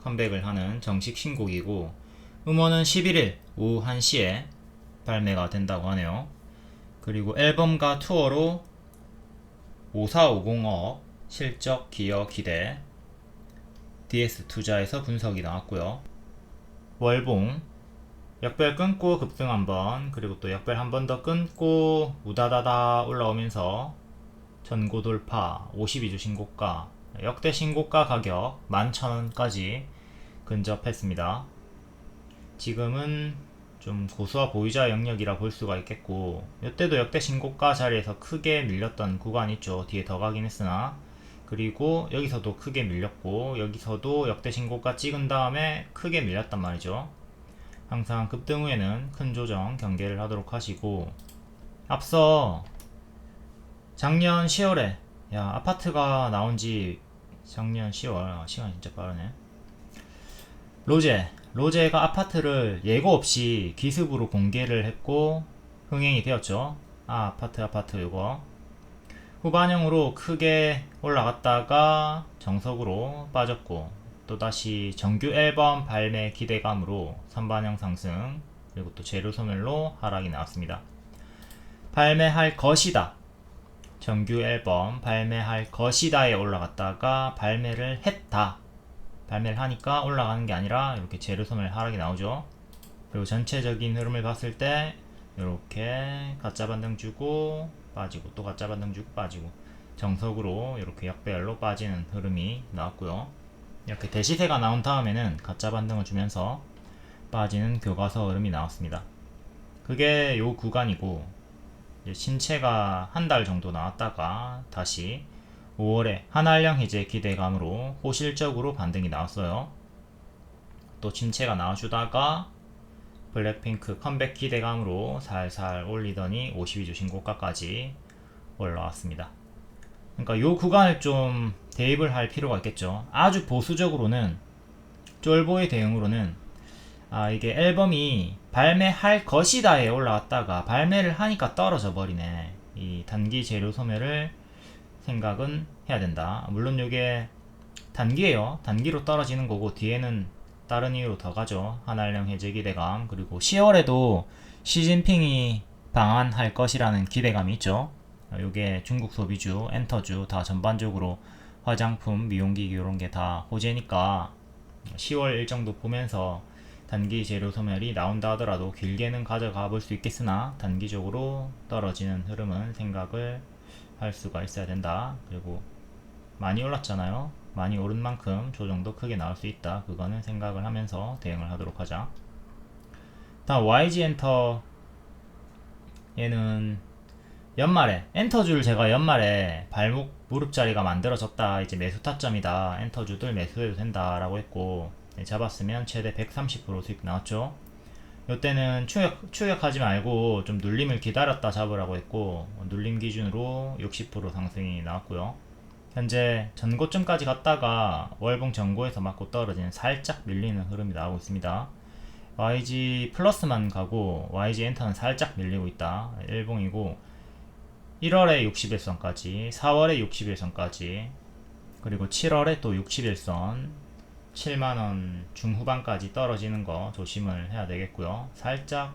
A: 컴백을 하는 정식 신곡이고, 음원은 11일 오후 1시에 발매가 된다고 하네요. 그리고 앨범과 투어로 5450억 실적 기여 기대, DS 투자에서 분석이 나왔고요. 월봉 역별 끊고 급등 한번, 그리고 또 역별 한 번 더 끊고 우다다다 올라오면서 전고 돌파, 52주 신고가, 역대 신고가 가격 11,000원까지 근접했습니다. 지금은 좀 고수와 보유자 영역이라 볼 수가 있겠고, 이때도 역대 신고가 자리에서 크게 밀렸던 구간이 있죠. 뒤에 더 가긴 했으나, 그리고 여기서도 크게 밀렸고, 여기서도 역대 신고가 찍은 다음에 크게 밀렸단 말이죠. 항상 급등 후에는 큰 조정 경계를 하도록 하시고, 앞서 작년 10월에 아파트가 나온지 작년 10월, 시간이 진짜 빠르네. 로제가 아파트를 예고 없이 기습으로 공개를 했고 흥행이 되었죠. 아파트 이거 후반형으로 크게 올라갔다가 정석으로 빠졌고, 또다시 정규 앨범 발매 기대감으로 선반영 상승, 그리고 또 재료 소멸로 하락이 나왔습니다. 발매할 것이다, 정규 앨범 발매할 것이다에 올라갔다가 발매를 했다, 발매를 하니까 올라가는 게 아니라 이렇게 재료 소멸 하락이 나오죠. 그리고 전체적인 흐름을 봤을 때 이렇게 가짜 반등 주고 빠지고, 또 가짜 반등 주고 빠지고, 정석으로 이렇게 역배열로 빠지는 흐름이 나왔고요. 이렇게 대시세가 나온 다음에는 가짜 반등을 주면서 빠지는 교과서 흐름이 나왔습니다. 그게 요 구간이고, 이제 신체가 한 달 정도 나왔다가 다시 5월에 한알령 해제 기대감으로 호실적으로 반등이 나왔어요. 또 침체가 나와주다가 블랙핑크 컴백 기대감으로 살살 올리더니 52주 신고가까지 올라왔습니다. 그러니까 요 구간을 좀 대입을 할 필요가 있겠죠. 아주 보수적으로는, 쫄보의 대응으로는 이게 앨범이 발매할 것이다에 올라왔다가 발매를 하니까 떨어져 버리네. 이 단기 재료 소멸을 생각은 해야 된다. 물론 이게 단기예요. 단기로 떨어지는 거고 뒤에는 다른 이유로 더 가죠. 한알령 해제 기대감, 그리고 10월에도 시진핑이 방한할 것이라는 기대감이 있죠. 요게 중국 소비주, 엔터주 다 전반적으로 화장품, 미용기기 이런 게 다 호재니까 10월 일정도 보면서 단기 재료 소멸이 나온다 하더라도 길게는 가져가 볼 수 있겠으나 단기적으로 떨어지는 흐름은 생각을 할 수가 있어야 된다. 그리고 많이 올랐잖아요. 많이 오른 만큼 조정도 크게 나올 수 있다. 그거는 생각을 하면서 대응을 하도록 하자. 다음 YG 엔터, 얘는 연말에 엔터주를 제가 연말에 발목 무릎 자리가 만들어졌다, 이제 매수 타점이다, 엔터주들 매수해도 된다 라고 했고, 잡았으면 최대 130% 수익 나왔죠. 이때는 추격하지 말고 좀 눌림을 기다렸다 잡으라고 했고, 눌림 기준으로 60% 상승이 나왔고요. 현재 전고점까지 갔다가 월봉 전고에서 맞고 떨어지는 살짝 밀리는 흐름이 나오고 있습니다. YG 플러스만 가고 YG 엔터는 살짝 밀리고 있다. 일봉이고 1월에 60일선까지, 4월에 60일선까지, 그리고 7월에 또 60일선 7만원 중후반까지 떨어지는 거 조심을 해야 되겠고요. 살짝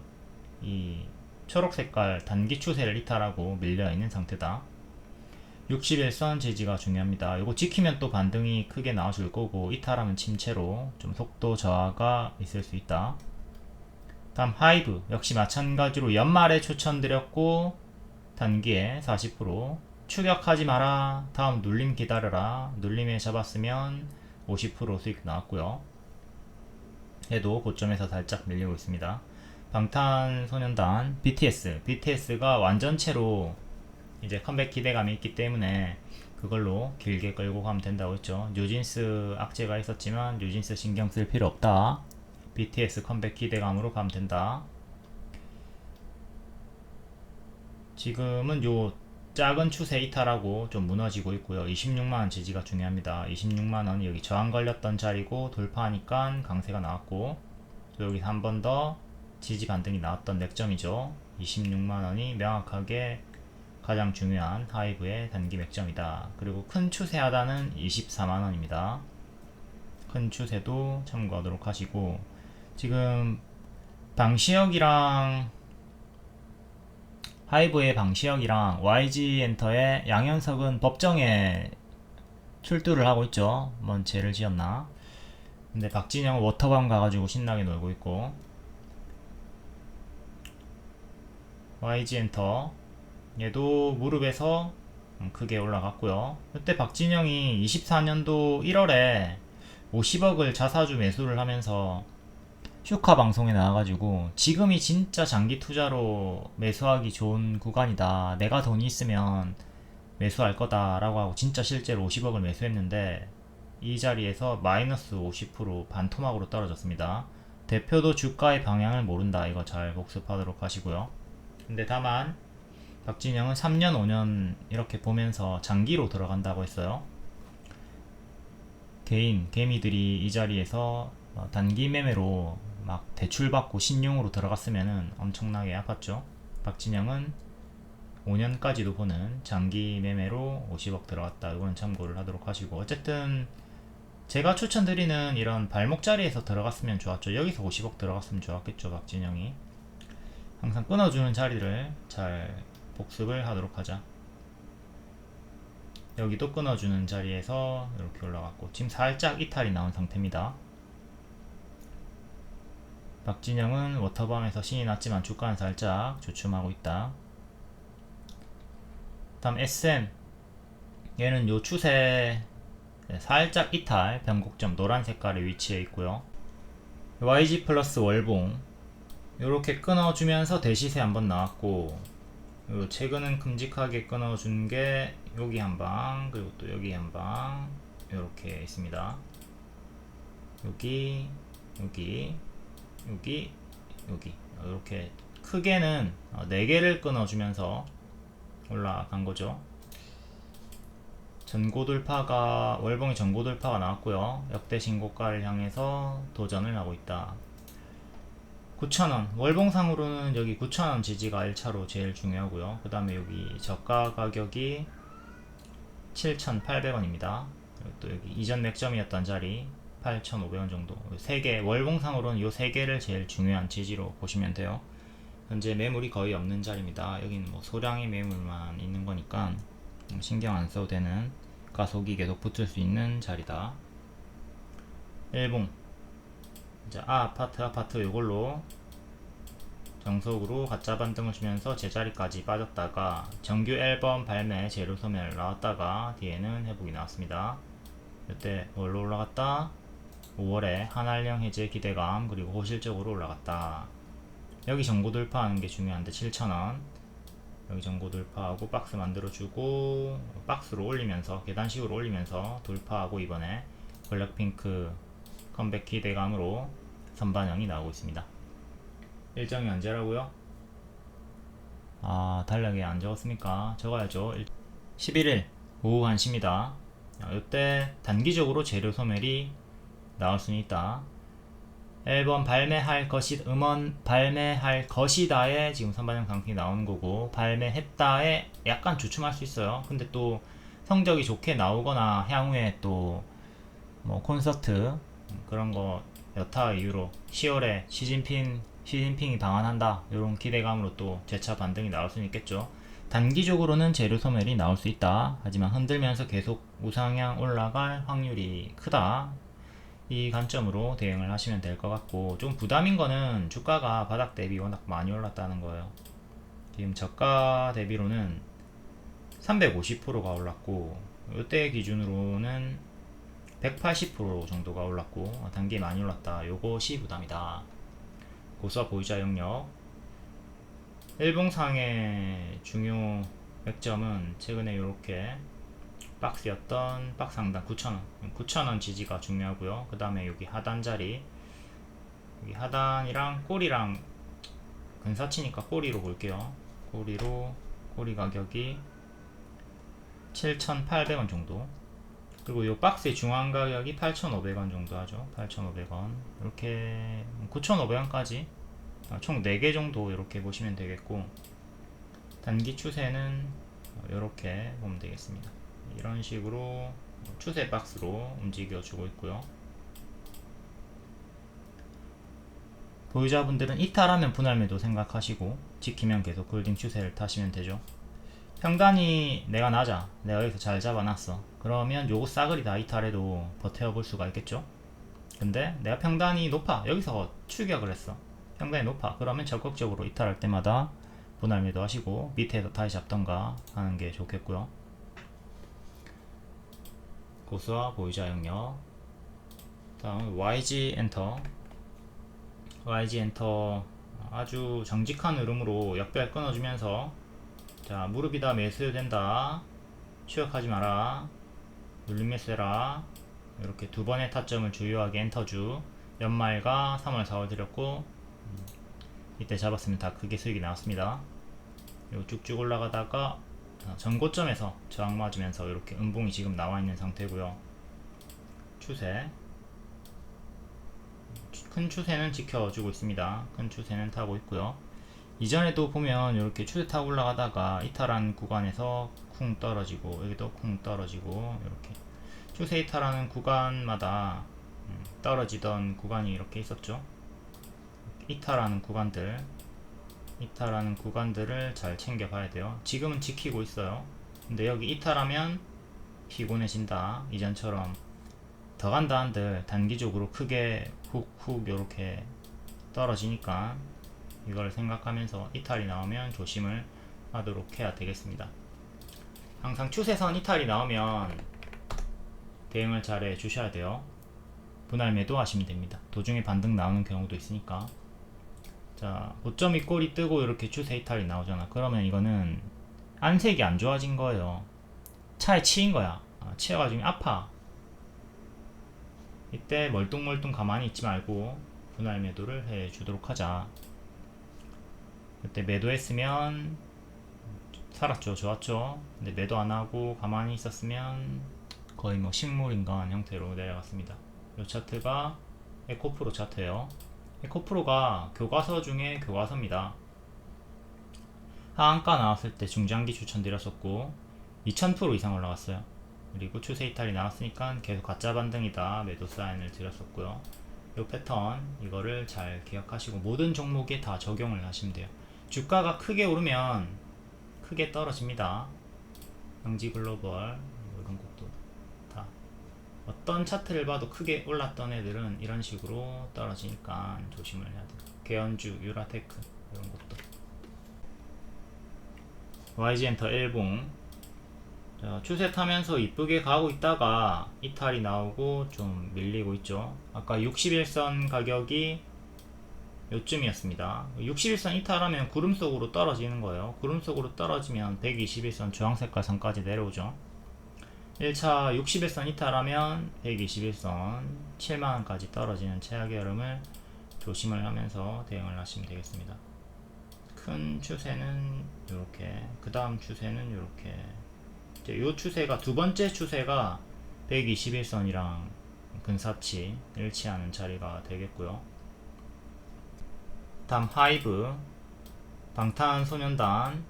A: 이 초록색깔 단기 추세를 이탈하고 밀려있는 상태다. 60일선 지지가 중요합니다. 이거 지키면 또 반등이 크게 나와줄 거고, 이탈하면 침체로 좀 속도 저하가 있을 수 있다. 다음 하이브 역시 마찬가지로 연말에 추천드렸고 단기에 40% 추격하지 마라, 다음 눌림 기다려라, 눌림에 잡았으면 50% 수익 나왔고요. 얘도 고점에서 살짝 밀리고 있습니다. 방탄소년단 BTS가 완전체로 이제 컴백 기대감이 있기 때문에 그걸로 길게 끌고 가면 된다고 했죠. 뉴진스 악재가 있었지만 뉴진스 신경 쓸 필요 없다. BTS 컴백 기대감으로 가면 된다. 지금은 요 작은 추세 이탈하고 좀 무너지고 있고요. 26만원 지지가 중요합니다. 26만원 여기 저항 걸렸던 자리고 돌파하니까 강세가 나왔고, 또 여기서 한 번 더 지지 반등이 나왔던 맥점이죠. 26만원이 명확하게 가장 중요한 하이브의 단기 맥점이다. 그리고 큰 추세 하단은 24만원입니다. 큰 추세도 참고하도록 하시고, 지금 방시혁이랑 하이브의 방시혁이랑 YG 엔터의 양현석은 법정에 출두를 하고 있죠. 뭔 죄를 지었나. 근데 박진영은 워터밤 가가지고 신나게 놀고 있고, YG 엔터 얘도 무릎에서 크게 올라갔고요. 그때 박진영이 24년도 1월에 50억을 자사주 매수를 하면서 슈카 방송에 나와가지고 지금이 진짜 장기 투자로 매수하기 좋은 구간이다, 내가 돈이 있으면 매수할 거다 라고 하고 진짜 실제로 50억을 매수했는데 이 자리에서 마이너스 50% 반토막으로 떨어졌습니다. 대표도 주가의 방향을 모른다. 이거 잘 복습하도록 하시고요. 근데 다만 박진영은 3년 5년 이렇게 보면서 장기로 들어간다고 했어요. 개미들이 이 자리에서 단기 매매로 막 대출받고 신용으로 들어갔으면은 엄청나게 아팠죠. 박진영은 5년까지도 보는 장기 매매로 50억 들어갔다. 이거는 참고를 하도록 하시고, 어쨌든 제가 추천드리는 이런 발목 자리에서 들어갔으면 좋았죠. 여기서 50억 들어갔으면 좋았겠죠. 박진영이 항상 끊어주는 자리를 잘 복습을 하도록 하자. 여기도 끊어주는 자리에서 이렇게 올라갔고 지금 살짝 이탈이 나온 상태입니다. 박진영은 워터밤에서 신이 났지만 주가는 살짝 주춤하고 있다. 다음 SM, 얘는 요 추세 살짝 이탈, 변곡점 노란 색깔에 위치해 있고요. YG 플러스 월봉 요렇게 끊어주면서 대시세 한번 나왔고, 요 최근은 큼직하게 끊어준 게 여기 한방, 그리고 또 여기 한방 요렇게 있습니다. 여기 이렇게 크게는 4개를 끊어주면서 올라간 거죠. 전고돌파가, 월봉의 전고돌파가 나왔고요. 역대 신고가를 향해서 도전을 하고 있다. 9,000원 월봉상으로는 여기 9,000원 지지가 1차로 제일 중요하고요. 그 다음에 여기 저가 가격이 7,800원입니다. 또 여기 이전 맥점이었던 자리 8,500원 정도. 3개 월봉상으로는 이 3개를 제일 중요한 지지로 보시면 돼요. 현재 매물이 거의 없는 자리입니다. 여기는 뭐 소량의 매물만 있는 거니까 신경 안 써도 되는 가속이 계속 붙을 수 있는 자리다. 일봉 이제 아파트 요걸로 정석으로 가짜 반등을 주면서 제자리까지 빠졌다가 정규 앨범 발매 재료 소멸 나왔다가 뒤에는 회복이 나왔습니다. 이때 뭘로 올라갔다? 5월에 한알령 해제 기대감 그리고 호실적으로 올라갔다. 여기 정고 돌파하는 게 중요한데 7,000원 여기 정고 돌파하고 박스 만들어주고 박스로 올리면서 계단식으로 올리면서 돌파하고 이번에 블랙핑크 컴백 기대감으로 선반영이 나오고 있습니다. 일정이 언제라고요? 달력에 안 적었습니까? 적어야죠. 11일 오후 1시입니다. 이때 단기적으로 재료 소멸이 나올 수는 있다. 앨범 발매할 것이 음원 발매할 것이다에 지금 선반영 상승이 나오는 거고 발매했다에 약간 주춤할 수 있어요. 근데 또 성적이 좋게 나오거나 향후에 또 뭐 콘서트 그런 거 여타 이유로 10월에 시진핑이 방한한다 이런 기대감으로 또 재차 반등이 나올 수는 있겠죠. 단기적으로는 재료 소멸이 나올 수 있다. 하지만 흔들면서 계속 우상향 올라갈 확률이 크다. 이 관점으로 대응을 하시면 될 것 같고 좀 부담인 거는 주가가 바닥 대비 워낙 많이 올랐다는 거예요. 지금 저가 대비로는 350%가 올랐고 이때 기준으로는 180% 정도가 올랐고 단기 많이 올랐다. 요것이 부담이다. 고수와 보유자 영역 일봉상의 중요 맥점은 최근에 이렇게 박스였던 박스 상단 9,000원 9,000원 지지가 중요하고요. 그 다음에 여기 하단 자리 여기 하단이랑 꼬리랑 근사치니까 꼬리로 볼게요. 꼬리 가격이 7,800원 정도 그리고 이 박스의 중앙 가격이 8,500원 정도 하죠. 8,500원 이렇게 9,500원까지 총 4개 정도 이렇게 보시면 되겠고 단기 추세는 이렇게 보면 되겠습니다. 이런 식으로 추세 박스로 움직여 주고 있고요. 보유자분들은 이탈하면 분할 매도 생각하시고 지키면 계속 홀딩 추세를 타시면 되죠. 평단이 내가 낮아 내가 여기서 잘 잡아놨어 그러면 요거 싸그리 다 이탈해도 버텨볼 수가 있겠죠. 근데 내가 평단이 높아 여기서 출격을 했어 평단이 높아 그러면 적극적으로 이탈할 때마다 분할 매도 하시고 밑에서 다시 잡던가 하는 게 좋겠고요. 고수와 보유자 영역 다음 YG 엔터 아주 정직한 흐름으로 역배열 끊어주면서 자 무릎이다 매수된다 추격하지 마라 눌림 매수해라 이렇게 두 번의 타점을 주요하게 엔터주 연말과 3월 4월 드렸고 이때 잡았으면 다 크게 수익이 나왔습니다. 요 쭉쭉 올라가다가 전고점에서 저항 맞으면서 이렇게 음봉이 지금 나와 있는 상태고요. 추세 큰 추세는 지켜주고 있습니다. 큰 추세는 타고 있고요. 이전에도 보면 이렇게 추세 타고 올라가다가 이탈한 구간에서 쿵 떨어지고 여기도 쿵 떨어지고 이렇게 추세 이탈하는 구간마다 떨어지던 구간이 이렇게 있었죠. 이탈하는 구간들을 잘 챙겨 봐야 돼요. 지금은 지키고 있어요. 근데 여기 이탈하면 피곤해진다. 이전처럼 더 간다 한들 단기적으로 크게 훅훅 이렇게 떨어지니까 이걸 생각하면서 이탈이 나오면 조심을 하도록 해야 되겠습니다. 항상 추세선 이탈이 나오면 대응을 잘 해 주셔야 돼요. 분할 매도 하시면 됩니다. 도중에 반등 나오는 경우도 있으니까. 자, 5.2 꼬리 뜨고 이렇게 추세 이탈이 나오잖아. 그러면 이거는 안색이 안 좋아진 거예요. 차에 치인 거야. 치여가지고 아파. 이때 멀뚱멀뚱 가만히 있지 말고 분할 매도를 해 주도록 하자. 그때 매도했으면 살았죠. 좋았죠. 근데 매도 안 하고 가만히 있었으면 거의 뭐 식물인간 형태로 내려갔습니다. 이 차트가 에코프로 차트예요. 에코프로가 교과서 중에 교과서입니다. 하한가 나왔을 때 중장기 추천드렸었고 2000% 이상 올라갔어요. 그리고 추세 이탈이 나왔으니까 계속 가짜 반등이다 매도 사인을 드렸었고요. 이 패턴 이거를 잘 기억하시고 모든 종목에 다 적용을 하시면 돼요. 주가가 크게 오르면 크게 떨어집니다. 영지글로벌 이런 것도 다 어떤 차트를 봐도 크게 올랐던 애들은 이런 식으로 떨어지니까 조심을 해야 돼요. 개연주, 유라테크 이런 것도. YG엔터 일봉 추세 타면서 이쁘게 가고 있다가 이탈이 나오고 좀 밀리고 있죠. 아까 61선 가격이 요쯤이었습니다. 61선 이탈하면 구름 속으로 떨어지는 거예요. 구름 속으로 떨어지면 121선 주황색깔 선까지 내려오죠. 1차 61선 이탈하면 121선 7만원까지 떨어지는 최악의 흐름을 조심을 하면서 대응을 하시면 되겠습니다. 큰 추세는 이렇게, 그 다음 추세는 이렇게. 이 추세가 두 번째 추세가 121선이랑 근사치 일치하는 자리가 되겠고요. 다음 하이브, 방탄소년단,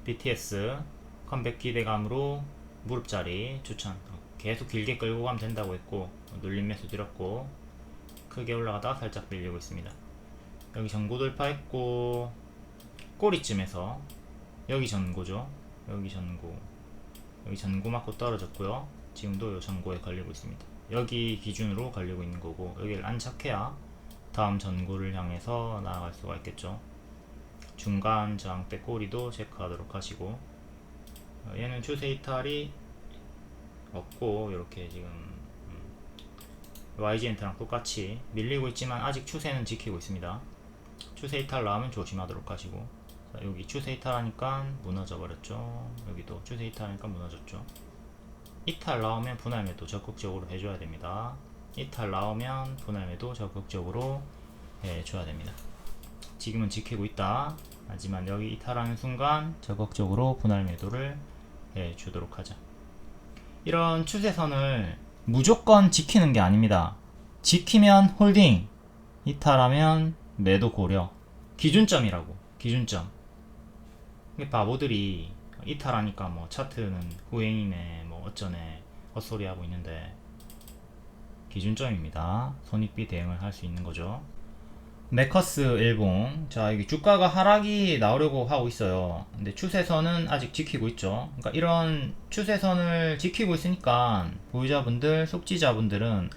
A: BTS 컴백 기대감으로 무릎자리 추천. 계속 길게 끌고 가면 된다고 했고 눌림 매수 드렸고 크게 올라가다가 살짝 밀리고 있습니다. 여기 전고 돌파했고 꼬리쯤에서 여기 전고죠. 여기 전고 맞고 떨어졌고요. 지금도 이 전고에 걸리고 있습니다. 여기 기준으로 걸리고 있는 거고 여기를 안착해야 다음 전고를 향해서 나아갈 수가 있겠죠. 중간 저항대 꼬리도 체크하도록 하시고 얘는 추세 이탈이 없고 이렇게 지금 YG엔터랑 똑같이 밀리고 있지만 아직 추세는 지키고 있습니다. 추세 이탈 나오면 조심하도록 하시고 여기 추세 이탈하니까 무너져 버렸죠. 여기도 추세 이탈하니까 무너졌죠. 이탈 나오면 분할 매도 적극적으로 해줘야 됩니다. 이탈 나오면 분할 매도 적극적으로 해줘야 됩니다. 지금은 지키고 있다. 하지만 여기 이탈하는 순간 적극적으로 분할 매도를 해주도록 하자. 이런 추세선을 무조건 지키는 게 아닙니다. 지키면 홀딩, 이탈하면 매도 고려. 기준점이라고. 기준점. 바보들이 이탈하니까 뭐 차트는 후행이네 뭐 어쩌네 헛소리 하고 있는데 기준점입니다. 손익비 대응을 할 수 있는 거죠. 메커스 일봉, 자 여기 주가가 하락이 나오려고 하고 있어요. 근데 추세선은 아직 지키고 있죠. 그러니까 이런 추세선을 지키고 있으니까 보유자분들, 숙지자분들은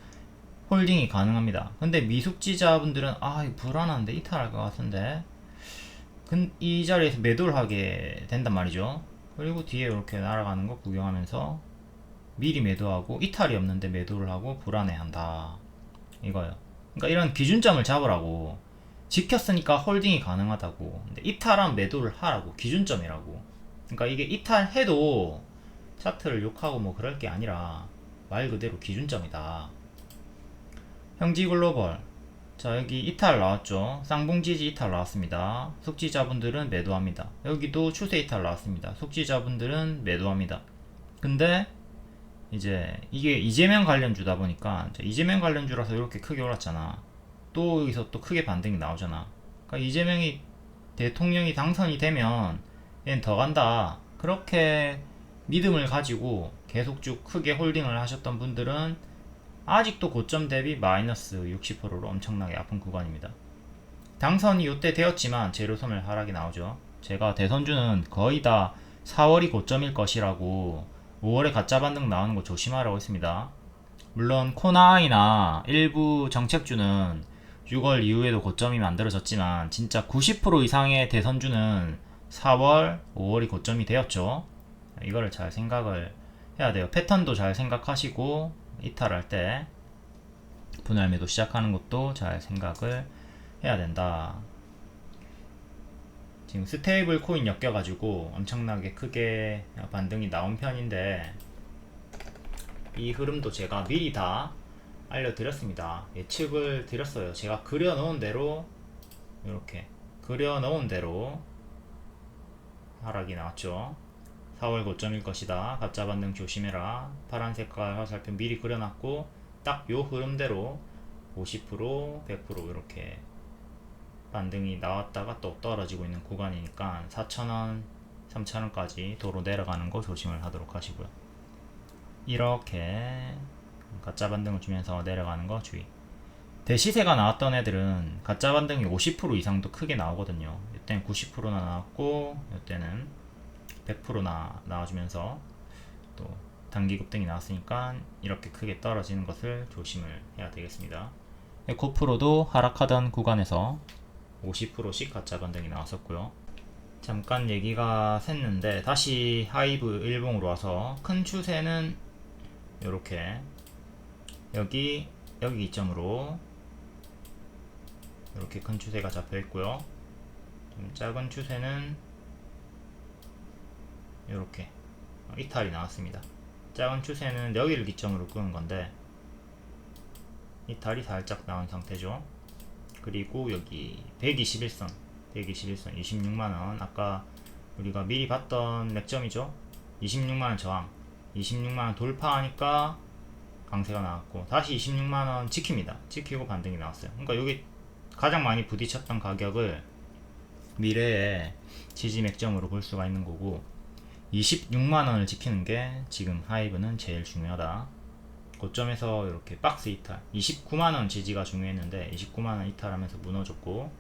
A: 홀딩이 가능합니다. 근데 미숙지자분들은 아 이거 불안한데 이탈할 것 같은데 이 자리에서 매도를 하게 된단 말이죠. 그리고 뒤에 이렇게 날아가는 거 구경하면서 미리 매도하고 이탈이 없는데 매도를 하고 불안해한다 이거예요. 그러니까 이런 기준점을 잡으라고. 지켰으니까 홀딩이 가능하다고. 근데 이탈한 매도를 하라고. 기준점이라고. 그러니까 이게 이탈해도 차트를 욕하고 뭐 그럴 게 아니라 말 그대로 기준점이다. 형지글로벌, 자 여기 이탈 나왔죠. 쌍봉지지 이탈 나왔습니다. 숙지자분들은 매도합니다. 여기도 추세 이탈 나왔습니다. 숙지자분들은 매도합니다. 근데 이제 이게 이재명 관련주다 보니까 이재명 관련주라서 이렇게 크게 올랐잖아. 또 여기서 또 크게 반등이 나오잖아. 그러니까 이재명이 대통령이 당선이 되면 얘는 더 간다. 그렇게 믿음을 가지고 계속 쭉 크게 홀딩을 하셨던 분들은 아직도 고점 대비 마이너스 60%로 엄청나게 아픈 구간입니다. 당선이 이때 되었지만 재료선을 하락이 나오죠. 제가 대선주는 거의 다 4월이 고점일 것이라고 5월에 가짜 반등 나오는 거 조심하라고 했습니다. 물론 코나아이나 일부 정책주는 6월 이후에도 고점이 만들어졌지만 진짜 90% 이상의 대선주는 4월, 5월이 고점이 되었죠. 이거를 잘 생각을 해야 돼요. 패턴도 잘 생각하시고 이탈할 때 분할 매도 시작하는 것도 잘 생각을 해야 된다. 지금 스테이블 코인 엮여가지고 엄청나게 크게 반등이 나온 편인데 이 흐름도 제가 미리 다 알려드렸습니다. 예측을 드렸어요. 제가 그려놓은 대로 이렇게 그려놓은 대로 하락이 나왔죠. 4월 고점일 것이다. 가짜 반등 조심해라. 파란 색깔 화살표 미리 그려놨고 딱 요 흐름대로 50%, 100% 이렇게 반등이 나왔다가 또 떨어지고 있는 구간이니까 4,000원, 3,000원까지 도로 내려가는 거 조심을 하도록 하시고요. 이렇게 가짜 반등을 주면서 내려가는 거 주의. 대시세가 나왔던 애들은 가짜 반등이 50% 이상도 크게 나오거든요. 이때는 90%나 나왔고 이때는 100%나 나와주면서 또 단기 급등이 나왔으니까 이렇게 크게 떨어지는 것을 조심을 해야 되겠습니다. 에코프로도 하락하던 구간에서 50%씩 가짜 반등이 나왔었고요. 잠깐 얘기가 샜는데 다시 하이브 일봉으로 와서 큰 추세는 이렇게 여기 기점으로 이렇게 큰 추세가 잡혀 있고요. 좀 작은 추세는 이렇게 이탈이 나왔습니다. 작은 추세는 여기를 기점으로 끄는 건데 이탈이 살짝 나온 상태죠. 그리고 여기 121선 26만원 아까 우리가 미리 봤던 맥점이죠. 26만원 저항 26만원 돌파하니까 강세가 나왔고 다시 26만원 지킵니다. 지키고 반등이 나왔어요. 그러니까 여기 가장 많이 부딪혔던 가격을 미래의 지지 맥점으로 볼 수가 있는 거고 26만원을 지키는 게 지금 하이브는 제일 중요하다. 고점에서 이렇게 박스 이탈 29만원 지지가 중요했는데 29만원 이탈하면서 무너졌고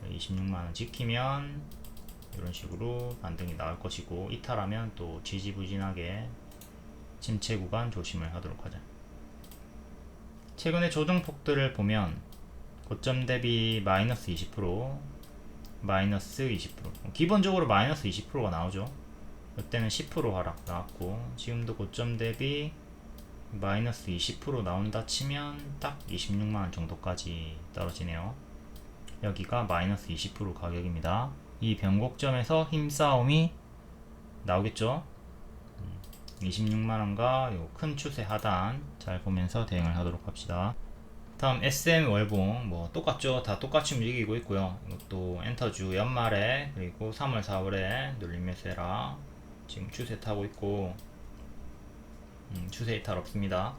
A: 26만원 지키면 이런 식으로 반등이 나올 것이고 이탈하면 또 지지부진하게 침체 구간 조심을 하도록 하자. 최근에 조정폭들을 보면 고점 대비 마이너스 20%, 마이너스 20%, 기본적으로 마이너스 20%가 나오죠. 이때는 10% 하락 나왔고 지금도 고점 대비 마이너스 20% 나온다 치면 딱 26만원 정도까지 떨어지네요. 여기가 마이너스 20% 가격입니다. 이 변곡점에서 힘싸움이 나오겠죠. 26만원과 요 큰 추세 하단 잘 보면서 대응을 하도록 합시다. 다음 SM 월봉 뭐 똑같죠. 다 똑같이 움직이고 있고요. 이것도 엔터주 연말에 그리고 3월 4월에 눌림 매수해라 지금 추세 타고 있고 추세 이탈 없습니다.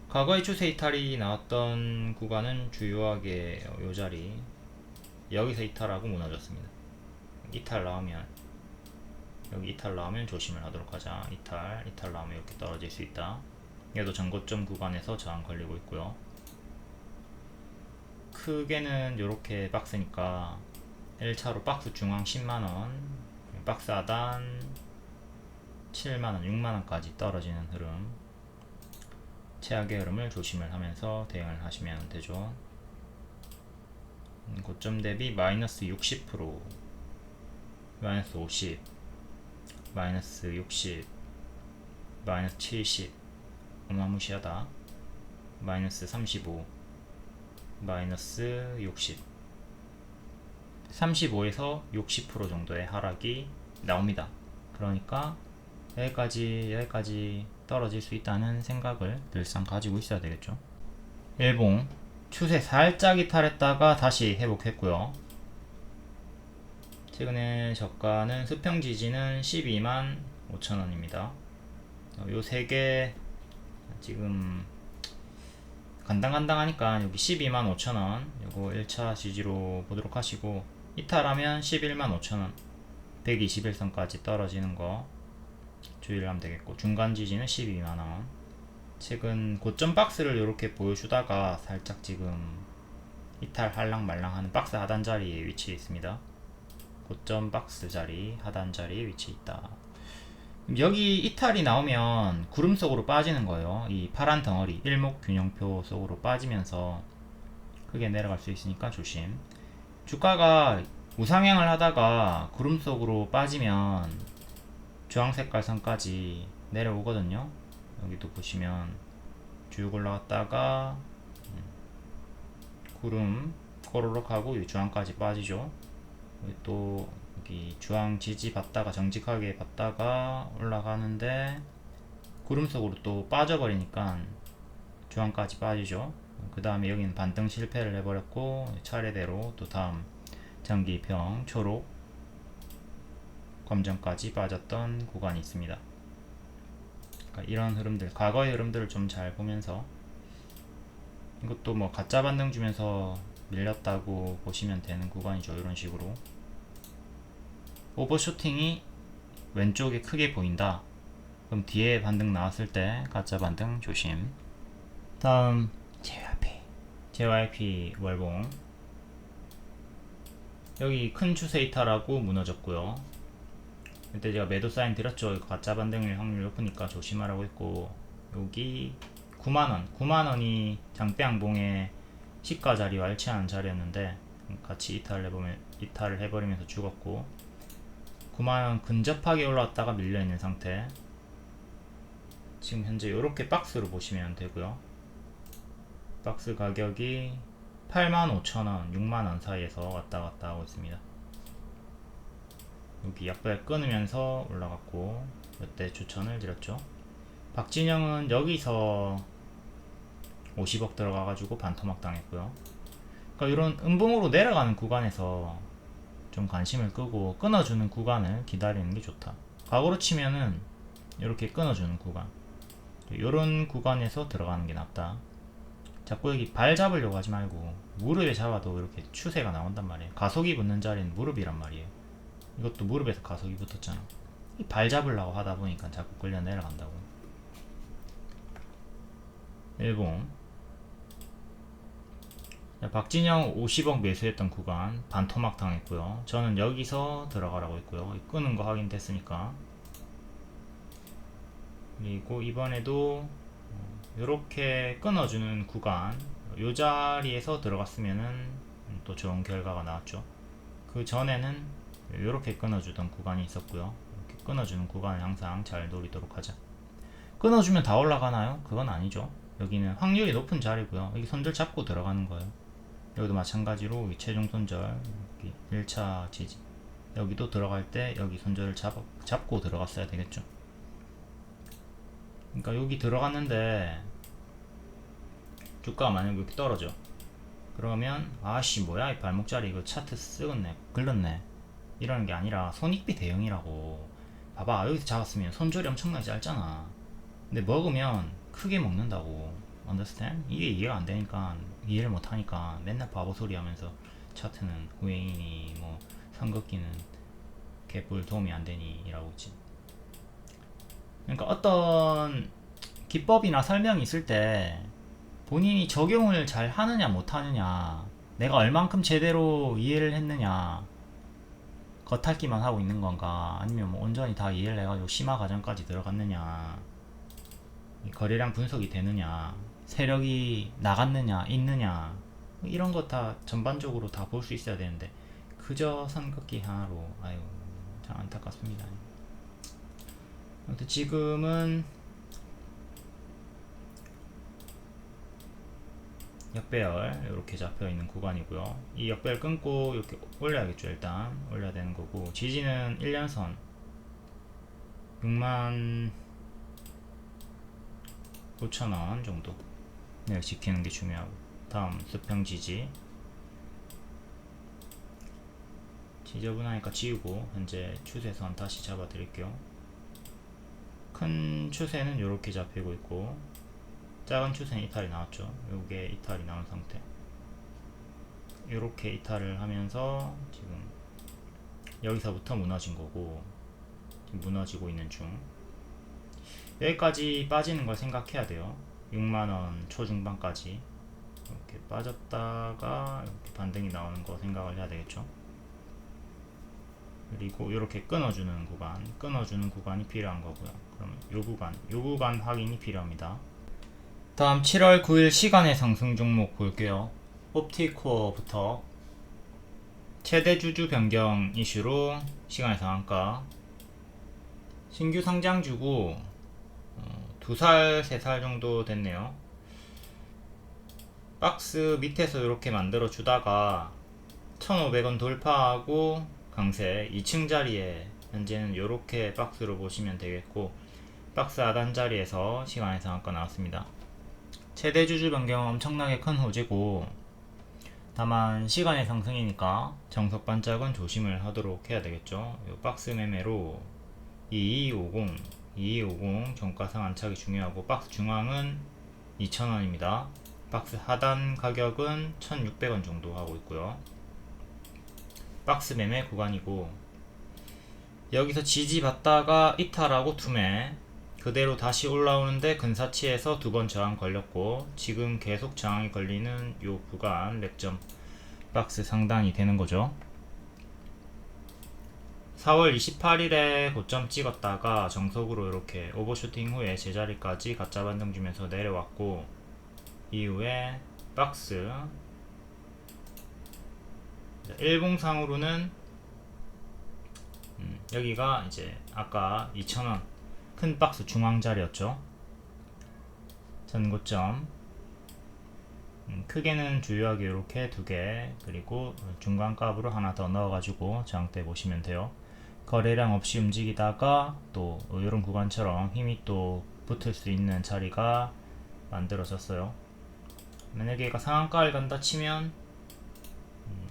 A: 과거의 추세 이탈이 나왔던 구간은 주요하게 요 자리 여기서 이탈하고 무너졌습니다. 이탈 나오면 여기 이탈 나오면 조심을 하도록 하자. 이탈 나오면 이렇게 떨어질 수 있다. 얘도 전고점 구간에서 저항 걸리고 있고요. 크게는 이렇게 박스니까 1차로 박스 중앙 10만원, 박스 하단 7만원, 6만원까지 떨어지는 흐름, 최악의 흐름을 조심을 하면서 대응을 하시면 되죠. 고점 대비 마이너스 60%, 마이너스 50, 마이너스 60, 마이너스 70, 어마무시하다. 마이너스 35, 마이너스 60, 35에서 60% 정도의 하락이 나옵니다. 그러니까 여기까지 떨어질 수 있다는 생각을 늘상 가지고 있어야 되겠죠. 일봉 추세 살짝 이탈했다가 다시 회복했고요. 최근에 저가는 수평 지지는 12만 5천원입니다. 요 3개 지금 간당간당하니까 여기 12만 5천원 요거 1차 지지로 보도록 하시고 이탈하면 11만 5천원 121선까지 떨어지는 거 주의를 하면 되겠고 중간 지지는 12만원. 최근 고점 박스를 이렇게 보여주다가 살짝 지금 이탈 할랑 말랑 하는 박스 하단 자리에 위치해 있습니다. 고점 박스 자리 하단 자리에 위치해 있다. 여기 이탈이 나오면 구름 속으로 빠지는 거예요. 이 파란 덩어리 일목균형표 속으로 빠지면서 크게 내려갈 수 있으니까 조심. 주가가 우상향을 하다가 구름 속으로 빠지면 주황색깔 선까지 내려오거든요. 여기도 보시면 쭉 올라갔다가 구름 꼬르륵 하고 주황까지 빠지죠. 또 여기 주황 지지 받다가 정직하게 받다가 올라가는데 구름 속으로 또 빠져버리니까 주황까지 빠지죠. 그 다음에 여기는 반등 실패를 해버렸고 차례대로 또 다음 전기평 초록 검정까지 빠졌던 구간이 있습니다. 그러니까 이런 흐름들, 과거의 흐름들을 좀 잘 보면서 이것도 뭐 가짜 반등 주면서 밀렸다고 보시면 되는 구간이죠. 이런 식으로 오버슈팅이 왼쪽에 크게 보인다. 그럼 뒤에 반등 나왔을 때 가짜 반등 조심. 다음 JYP 월봉, 여기 큰 추세 이탈하고 무너졌고요. 이때 제가 매도 사인 드렸죠. 이거 가짜 반등일 확률 높으니까 조심하라고 했고, 여기 9만원이 장대 양봉의 시가 자리와 일치하는 자리였는데 같이 이탈을 해버리면서 죽었고, 9만원 근접하게 올라왔다가 밀려있는 상태. 지금 현재 이렇게 박스로 보시면 되고요. 박스 가격이 85,000원, 6만원 사이에서 왔다 갔다 하고 있습니다. 여기 약발 끊으면서 올라갔고, 이때 추천을 드렸죠. 박진영은 여기서 50억 들어가가지고 반토막 당했고요. 그러니까 이런 음봉으로 내려가는 구간에서 좀 관심을 끄고 끊어주는 구간을 기다리는 게 좋다. 과거로 치면은 이렇게 끊어주는 구간, 이런 구간에서 들어가는 게 낫다. 자꾸 여기 발 잡으려고 하지 말고 무릎에 잡아도 이렇게 추세가 나온단 말이에요. 가속이 붙는 자리는 무릎이란 말이에요. 이것도 무릎에서 가속이 붙었잖아. 이 발 잡으려고 하다 보니까 자꾸 끌려 내려간다고. 일봉, 박진영 50억 매수했던 구간 반토막 당했고요. 저는 여기서 들어가라고 했고요. 끄는 거 확인됐으니까. 그리고 이번에도 이렇게 끊어주는 구간, 이 자리에서 들어갔으면은 또 좋은 결과가 나왔죠. 그 전에는 이렇게 끊어주던 구간이 있었고요. 이렇게 끊어주는 구간을 항상 잘 노리도록 하자. 끊어주면 다 올라가나요? 그건 아니죠. 여기는 확률이 높은 자리고요. 여기 손절 잡고 들어가는 거예요. 여기도 마찬가지로 최종 손절, 여기 1차 지지, 여기도 들어갈 때 여기 손절을 잡고 들어갔어야 되겠죠. 그러니까 여기 들어갔는데 주가가 만약에 이렇게 떨어져, 그러면 아씨 뭐야 이 발목자리 이거 차트 쓰겄네 글렀네 이러는 게 아니라 손익비 대응이라고. 봐봐, 여기서 잡았으면 손절이 엄청나게 짧잖아. 근데 먹으면 크게 먹는다고. understand? 이게 이해가 안 되니까, 이해를 못 하니까 맨날 바보 소리 하면서 차트는 우행이니 뭐 선긋기는 개뿔 도움이 안 되니 이라고 있지. 그러니까 어떤 기법이나 설명이 있을 때 본인이 적용을 잘 하느냐 못 하느냐, 내가 얼만큼 제대로 이해를 했느냐, 겉핥기만 하고 있는 건가, 아니면 뭐 온전히 다 이해를 해가지고 심화 과정까지 들어갔느냐, 거래량 분석이 되느냐, 세력이 나갔느냐 있느냐, 이런 거 다 전반적으로 다 볼 수 있어야 되는데 그저 선긋기 하나로, 아유 참 안타깝습니다. 아무튼 지금은 역배열 이렇게 잡혀있는 구간이고요. 이 역배열 끊고 이렇게 올려야겠죠. 일단 올려야 되는 거고, 지지는 1년선 65,000원 정도 지키는 게 중요하고, 다음 수평 지지, 지저분하니까 지우고 현재 추세선 다시 잡아 드릴게요. 큰 추세는 이렇게 잡히고 있고, 작은 추세는 이탈이 나왔죠. 요게 이탈이 나온 상태. 이렇게 이탈을 하면서 지금 여기서부터 무너진 거고, 지금 무너지고 있는 중. 여기까지 빠지는 걸 생각해야 돼요. 6만원 초중반까지 이렇게 빠졌다가 이렇게 반등이 나오는 거 생각을 해야 되겠죠. 그리고 이렇게 끊어주는 구간이 필요한 거고요. 그러면 요 구간 확인이 필요합니다. 다음 7월 9일 시간의 상승 종목 볼게요. 옵티코어부터 최대 주주 변경 이슈로 시간의 상한가, 신규 상장주고 2살 3살 정도 됐네요. 박스 밑에서 이렇게 만들어 주다가 1,500원 돌파하고 강세 2층 자리에 현재는 이렇게 박스로 보시면 되겠고, 박스 하단 자리에서 시간의 상한가 나왔습니다. 최대 주주 변경은 엄청나게 큰 호재고, 다만 시간의 상승이니까 정석 반짝은 조심을 하도록 해야 되겠죠. 이 박스 매매로 2250 정가 상한착이 중요하고, 박스 중앙은 2,000원입니다. 박스 하단 가격은 1600원 정도 하고 있고요. 박스 매매 구간이고, 여기서 지지받다가 이탈하고 투매, 그대로 다시 올라오는데 근사치에서 두 번 저항 걸렸고, 지금 계속 저항이 걸리는 요 구간 맥점 박스 상단이 되는 거죠. 4월 28일에 고점 찍었다가 정석으로 이렇게 오버슈팅 후에 제자리까지 가짜 반등 주면서 내려왔고, 이후에 박스 일봉상으로는 여기가 이제 아까 2,000원 큰 박스 중앙 자리였죠. 전고점 크게는 주요하게 이렇게 두 개, 그리고 중간 값으로 하나 더 넣어가지고 저항대 보시면 돼요. 거래량 없이 움직이다가 또 이런 구간처럼 힘이 또 붙을 수 있는 자리가 만들어졌어요. 만약에 얘가 상한가를 간다 치면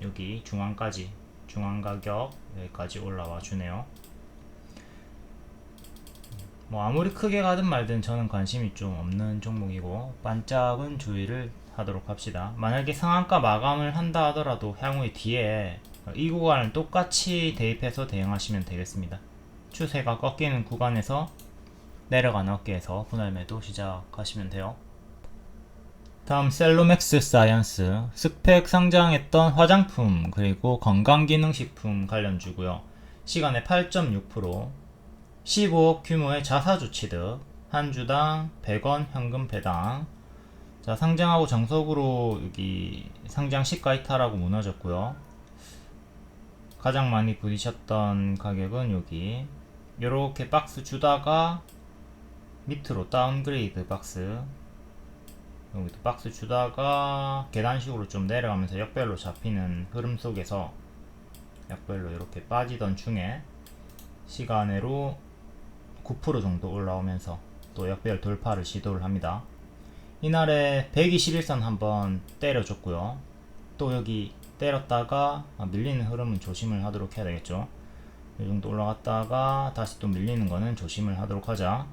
A: 여기 중앙까지, 중앙 가격 여기까지 올라와 주네요. 뭐 아무리 크게 가든 말든 저는 관심이 좀 없는 종목이고, 반짝은 주의를 하도록 합시다. 만약에 상한가 마감을 한다 하더라도 향후에 뒤에 이 구간을 똑같이 대입해서 대응하시면 되겠습니다. 추세가 꺾이는 구간에서 내려가는 어깨에서 분할 매도 시작하시면 돼요. 다음 셀로맥스 사이언스, 스펙 상장했던 화장품 그리고 건강기능식품 관련주고요. 시간에 8.6%, 15억 규모의 자사주 취득, 한 주당 100원 현금 배당. 자, 상장하고 정석으로 여기 상장 시가 이탈하고 무너졌고요. 가장 많이 부딪혔던 가격은 여기 요렇게 박스 주다가 밑으로 다운그레이드 박스, 여기도 박스 주다가 계단식으로 좀 내려가면서 역별로 잡히는 흐름 속에서 역별로 이렇게 빠지던 중에 시간으로 9% 정도 올라오면서 또 역별 돌파를 시도를 합니다. 이날에 121선 한번 때려줬고요. 또 여기 때렸다가 밀리는 흐름은 조심을 하도록 해야 되겠죠. 이 정도 올라갔다가 다시 또 밀리는 거는 조심을 하도록 하자.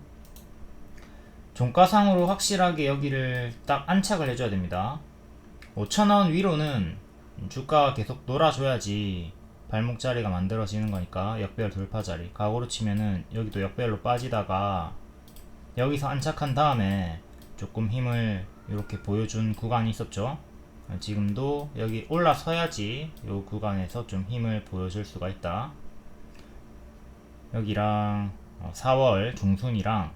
A: 종가상으로 확실하게 여기를 딱 안착을 해줘야 됩니다. 5,000원 위로는 주가가 계속 놀아줘야지 발목 자리가 만들어지는 거니까, 역별 돌파 자리 각오로 치면은 여기도 역별로 빠지다가 여기서 안착한 다음에 조금 힘을 이렇게 보여준 구간이 있었죠. 지금도 여기 올라서야지 이 구간에서 좀 힘을 보여줄 수가 있다. 여기랑 4월 중순이랑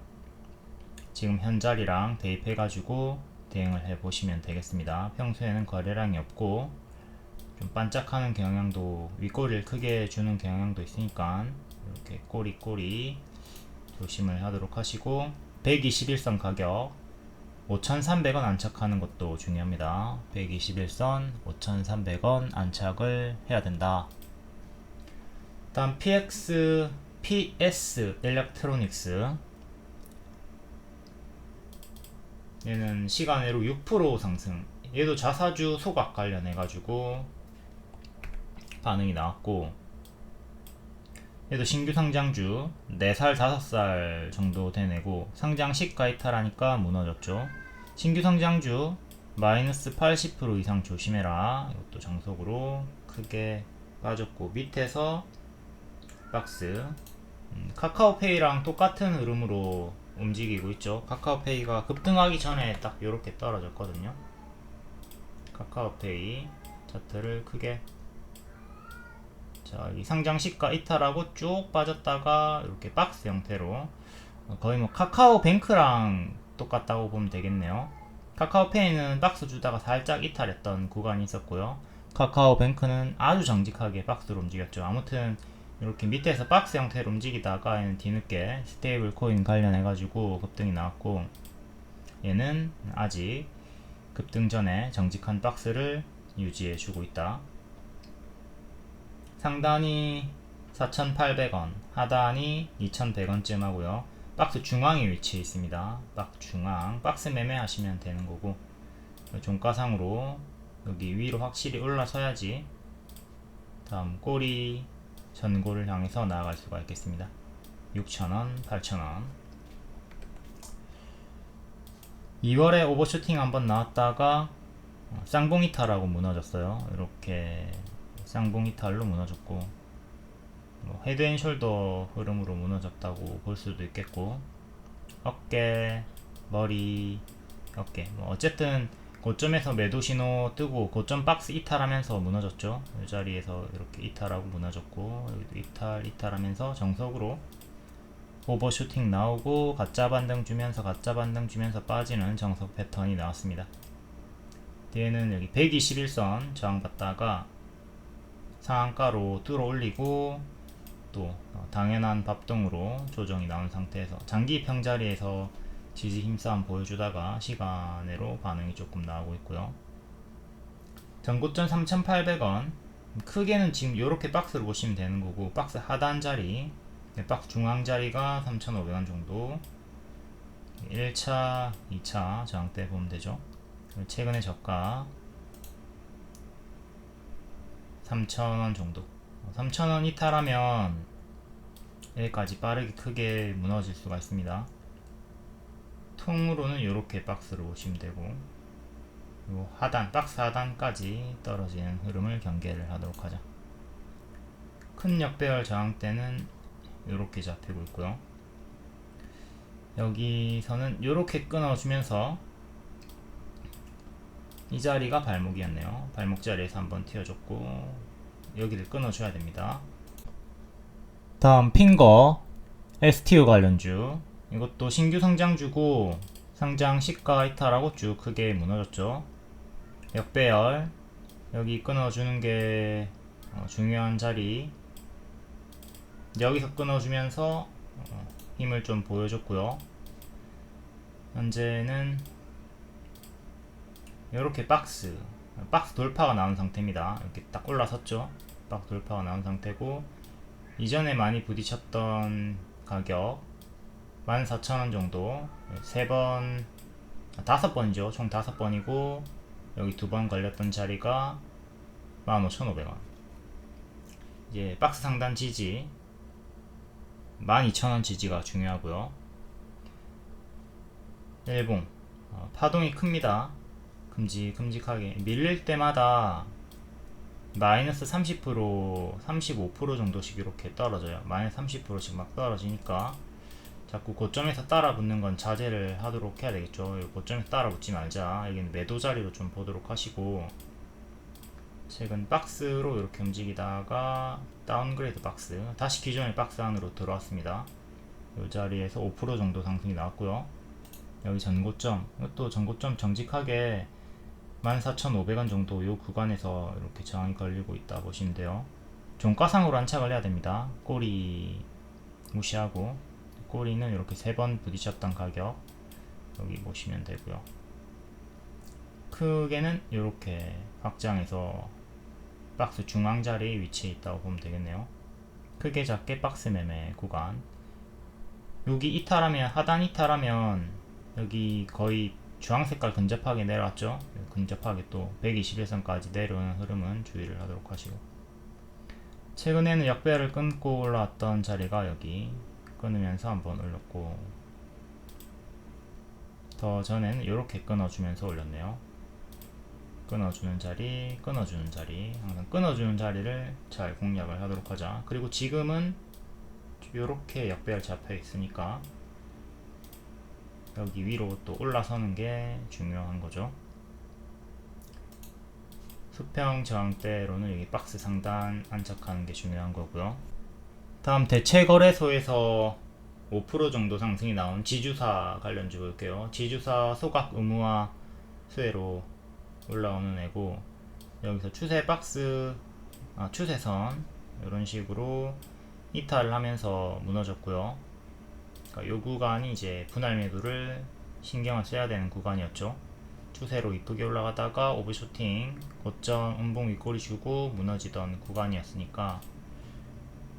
A: 지금 현자리랑 대입해가지고 대응을 해보시면 되겠습니다. 평소에는 거래량이 없고 좀 반짝하는 경향도, 윗꼬리를 크게 주는 경향도 있으니까 이렇게 꼬리 조심을 하도록 하시고, 121선 가격 5,300원 안착하는 것도 중요합니다. 121선 5,300원 안착을 해야 된다. 다음 PS 일렉트로닉스, 얘는 시간으로 6% 상승, 얘도 자사주 소각 관련해 가지고 반응이 나왔고, 얘도 신규 상장주 4살 5살 정도 되내고 상장 시가 이탈하니까 무너졌죠. 신규 상장주 마이너스 80% 이상 조심해라. 이것도 정석으로 크게 빠졌고, 밑에서 박스 카카오페이랑 똑같은 흐름으로 움직이고 있죠. 카카오페이가 급등하기 전에 딱 이렇게 떨어졌거든요. 카카오페이 차트를 크게, 자, 이 상장 시가 이탈하고 쭉 빠졌다가 이렇게 박스 형태로, 거의 뭐 카카오뱅크랑 똑같다고 보면 되겠네요. 카카오페이는 박스 주다가 살짝 이탈했던 구간이 있었고요. 카카오뱅크는 아주 정직하게 박스로 움직였죠. 아무튼 이렇게 밑에서 박스 형태로 움직이다가 얘는 뒤늦게 스테이블 코인 관련해 가지고 급등이 나왔고, 얘는 아직 급등 전에 정직한 박스를 유지해 주고 있다. 상단이 4,800원, 하단이 2,100원쯤 하고요. 박스 중앙에 위치해 있습니다. 박스 중앙, 박스 매매 하시면 되는 거고, 종가상으로 여기 위로 확실히 올라서야지 다음 꼬리 전고를 향해서 나아갈 수가 있겠습니다. 6,000원, 8,000원. 2월에 오버슈팅 한번 나왔다가 쌍봉 이탈하고 무너졌어요. 이렇게 쌍봉 이탈로 무너졌고, 뭐 헤드앤숄더 흐름으로 무너졌다고 볼 수도 있겠고, 어깨, 머리, 어깨, 뭐 어쨌든 고점에서 매도 신호 뜨고 고점 박스 이탈하면서 무너졌죠. 이 자리에서 이렇게 이탈하고 무너졌고, 여기도 이탈하면서 정석으로 오버슈팅 나오고 가짜 반등 주면서 빠지는 정석 패턴이 나왔습니다. 뒤에는 여기 121선 저항받다가 상한가로 뚫어 올리고 또 당연한 bab동으로 조정이 나온 상태에서 장기 평자리에서 지지 힘싸움 보여주다가 시간으로 반응이 조금 나오고 있고요. 전고점 3,800원, 크게는 지금 이렇게 박스를 보시면 되는 거고, 박스 하단 자리, 박스 중앙 자리가 3,500원 정도, 1차, 2차 저항대 보면 되죠. 최근의 저가 3,000원 정도. 3,000원 이탈하면 여기까지 빠르게 크게 무너질 수가 있습니다. 통으로는 이렇게 박스를 보시면 되고, 요 하단, 박스 하단까지 떨어지는 흐름을 경계를 하도록 하죠. 큰 역배열 저항대는 이렇게 잡히고 있고요. 여기서는 이렇게 끊어주면서 이 자리가 발목이었네요. 발목 자리에서 한번 튀어줬고 여기를 끊어줘야 됩니다. 다음 핑거 STU 관련주, 이것도 신규 상장주고 상장 시가 이탈하고 쭉 크게 무너졌죠. 역배열, 여기 끊어주는 게 중요한 자리, 여기서 끊어주면서 힘을 좀 보여줬고요. 현재는 이렇게 박스 돌파가 나온 상태입니다. 이렇게 딱 올라섰죠. 박스 돌파가 나온 상태고, 이전에 많이 부딪혔던 가격 14,000원 정도, 3번, 5번이죠. 총 5번이고 여기 2번 걸렸던 자리가 15,500원. 이제 박스 상단 지지 12,000원 지지가 중요하고요. 일봉 파동이 큽니다. 큼직하게 밀릴 때마다 마이너스 30%, 35% 정도씩 이렇게 떨어져요. 마이너스 30%씩 막 떨어지니까 자꾸 고점에서 따라 붙는 건 자제를 하도록 해야 되겠죠. 고점에서 따라 붙지 말자. 여기는 매도 자리로 좀 보도록 하시고, 최근 박스로 이렇게 움직이다가 다운그레이드 박스, 다시 기존의 박스 안으로 들어왔습니다. 이 자리에서 5% 정도 상승이 나왔고요. 여기 전고점, 이것도 전고점 정직하게 14,500원 정도 요 구간에서 이렇게 저항이 걸리고 있다 보시면 돼요. 종가상으로 안착을 해야 됩니다. 꼬리 무시하고, 꼬리는 이렇게 3번 부딪혔던 가격 여기 보시면 되고요. 크게는 이렇게 확장해서 박스 중앙 자리에 위치해 있다고 보면 되겠네요. 크게 작게 박스 매매 구간, 여기 이탈하면, 하단 이탈하면 여기 거의 주황색깔 근접하게 내려왔죠. 근접하게 또 121선까지 내려오는 흐름은 주의를 하도록 하시고, 최근에는 역배열을 끊고 올라왔던 자리가 여기 끊으면서 한번 올렸고, 더 전에는 이렇게 끊어주면서 올렸네요. 끊어주는 자리, 항상 끊어주는 자리를 잘 공략을 하도록 하자. 그리고 지금은 이렇게 역배열 잡혀 있으니까 여기 위로 또 올라서는 게 중요한 거죠. 수평 저항대로는 여기 박스 상단 안착하는 게 중요한 거고요. 다음 대체거래소에서 5% 정도 상승이 나온 지주사 관련주 볼게요. 지주사 소각 의무화 수혜로 올라오는 애고, 여기서 추세 박스, 추세선 이런 식으로 이탈을 하면서 무너졌고요. 그러니까 이 구간이 이제 분할 매도를 신경을 써야 되는 구간이었죠. 추세로 이쁘게 올라가다가 오버쇼팅, 고점 음봉 윗꼬리 주고 무너지던 구간이었으니까,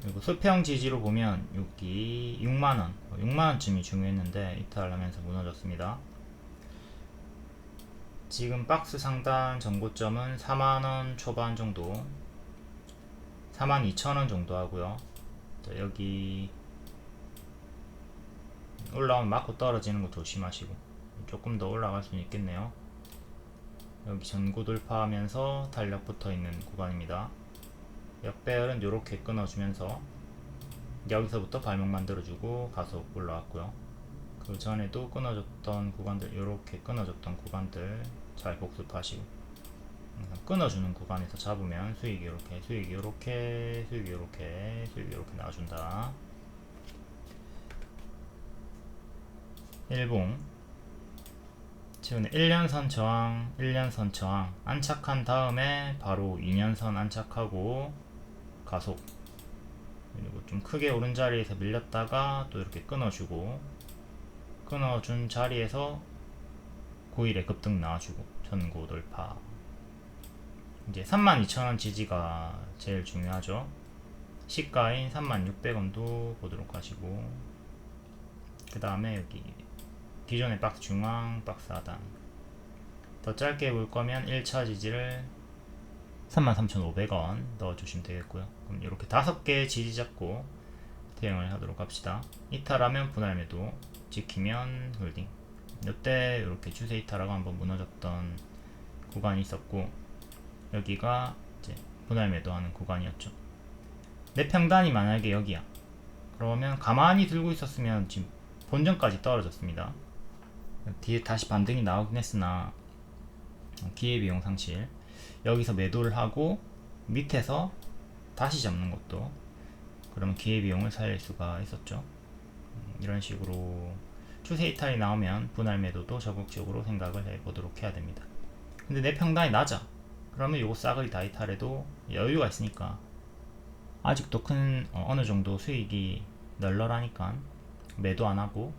A: 그리고 수평 지지로 보면 여기 6만원, 6만원쯤이 중요했는데 이탈하면서 무너졌습니다. 지금 박스 상단 전고점은 4만원 초반 정도, 42,000원 정도 하고요. 자, 여기 올라오면 맞고 떨어지는 거 조심하시고, 조금 더 올라갈 수는 있겠네요. 여기 전고 돌파하면서 탄력 붙어 있는 구간입니다. 역배열은 이렇게 끊어주면서 여기서부터 발목 만들어주고 가속 올라왔고요. 그 전에도 끊어졌던 구간들, 이렇게 끊어졌던 구간들 잘 복습하시고, 끊어주는 구간에서 잡으면 수익이 이렇게, 수익이 이렇게, 수익이 이렇게, 수익이 이렇게 나와준다. 일봉 최근에 1년선 저항, 1년선 저항 안착한 다음에 바로 2년선 안착하고 가속, 그리고 좀 크게 오른 자리에서 밀렸다가 또 이렇게 끊어주고, 끊어준 자리에서 9일에 급등 나와주고 전고 돌파. 이제 32,000원 지지가 제일 중요하죠. 시가인 36,600원도 보도록 하시고, 그 다음에 여기 기존의 박스 중앙, 박스 하단 더 짧게 볼 거면 1차 지지를 33,500원 넣어주시면 되겠고요. 그럼 이렇게 5개 지지 잡고 대응을 하도록 합시다. 이탈하면 분할 매도, 지키면 홀딩. 이때 이렇게 추세 이탈하고 한번 무너졌던 구간이 있었고, 여기가 이제 분할 매도하는 구간이었죠. 내 평단이 만약에 여기야, 그러면 가만히 들고 있었으면 지금 본전까지 떨어졌습니다. 뒤에 다시 반등이 나오긴 했으나 기회비용 상실, 여기서 매도를 하고 밑에서 다시 잡는 것도 그러면 기회비용을 살릴 수가 있었죠. 이런 식으로 추세 이탈이 나오면 분할 매도도 적극적으로 생각을 해보도록 해야 됩니다. 근데 내 평단이 낮아, 그러면 요거 싸그리 다 이탈해도 여유가 있으니까, 아직도 큰 어느 정도 수익이 널널하니까 매도 안 하고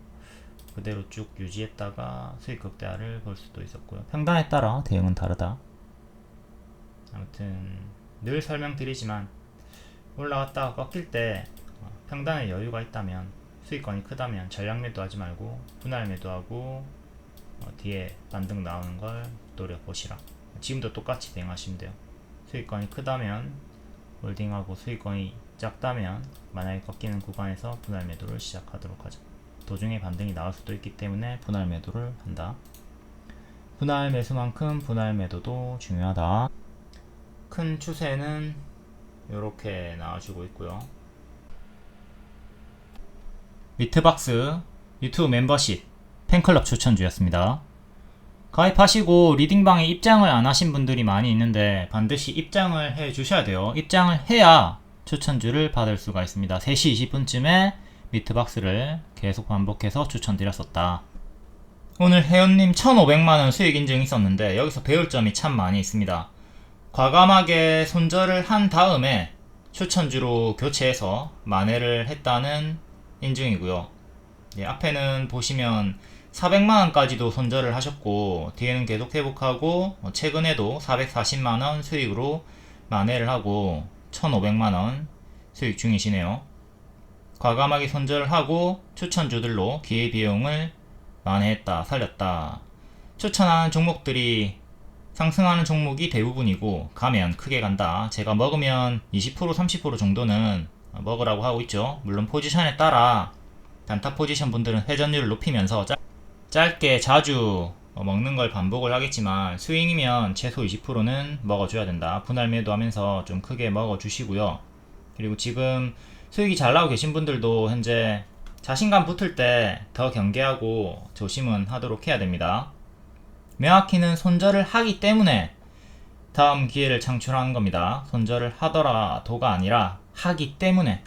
A: 그대로 쭉 유지했다가 수익 극대화를 볼 수도 있었고요. 평단에 따라 대응은 다르다. 아무튼 늘 설명드리지만 올라갔다가 꺾일 때 평단에 여유가 있다면, 수익권이 크다면 전량 매도하지 말고 분할 매도하고 뒤에 반등 나오는 걸 노려보시라. 지금도 똑같이 대응하시면 돼요. 수익권이 크다면 홀딩하고, 수익권이 작다면 만약에 꺾이는 구간에서 분할 매도를 시작하도록 하죠. 도중에 반등이 나올 수도 있기 때문에 분할 매도를 한다. 분할 매수만큼 분할 매도도 중요하다. 큰 추세는 이렇게 나와주고 있고요. 미트박스 유튜브 멤버십 팬클럽 추천주였습니다. 가입하시고 리딩방에 입장을 안 하신 분들이 많이 있는데 반드시 입장을 해 주셔야 돼요. 입장을 해야 추천주를 받을 수가 있습니다. 3시 20분쯤에 미트박스를 계속 반복해서 추천드렸었다. 오늘 회원님 1,500만원 수익 인증이 있었는데 여기서 배울 점이 참 많이 있습니다. 과감하게 손절을 한 다음에 추천주로 교체해서 만회를 했다는 인증이고요. 예, 앞에는 보시면 400만원까지도 손절을 하셨고 뒤에는 계속 회복하고 최근에도 440만원 수익으로 만회를 하고 1,500만원 수익 중이시네요. 과감하게 손절을 하고 추천주들로 기회비용을 만회했다, 살렸다. 추천하는 종목들이 상승하는 종목이 대부분이고 가면 크게 간다. 제가 먹으면 20% 30% 정도는 먹으라고 하고 있죠. 물론 포지션에 따라 단타 포지션 분들은 회전율을 높이면서 짧게 자주 먹는 걸 반복을 하겠지만 스윙이면 최소 20%는 먹어줘야 된다. 분할 매도하면서 좀 크게 먹어주시고요. 그리고 지금 수익이 잘 나오고 계신 분들도 현재 자신감 붙을 때 더 경계하고 조심은 하도록 해야 됩니다. 명확히는 손절을 하기 때문에 다음 기회를 창출하는 겁니다. 손절을 하더라도가 아니라 하기 때문에.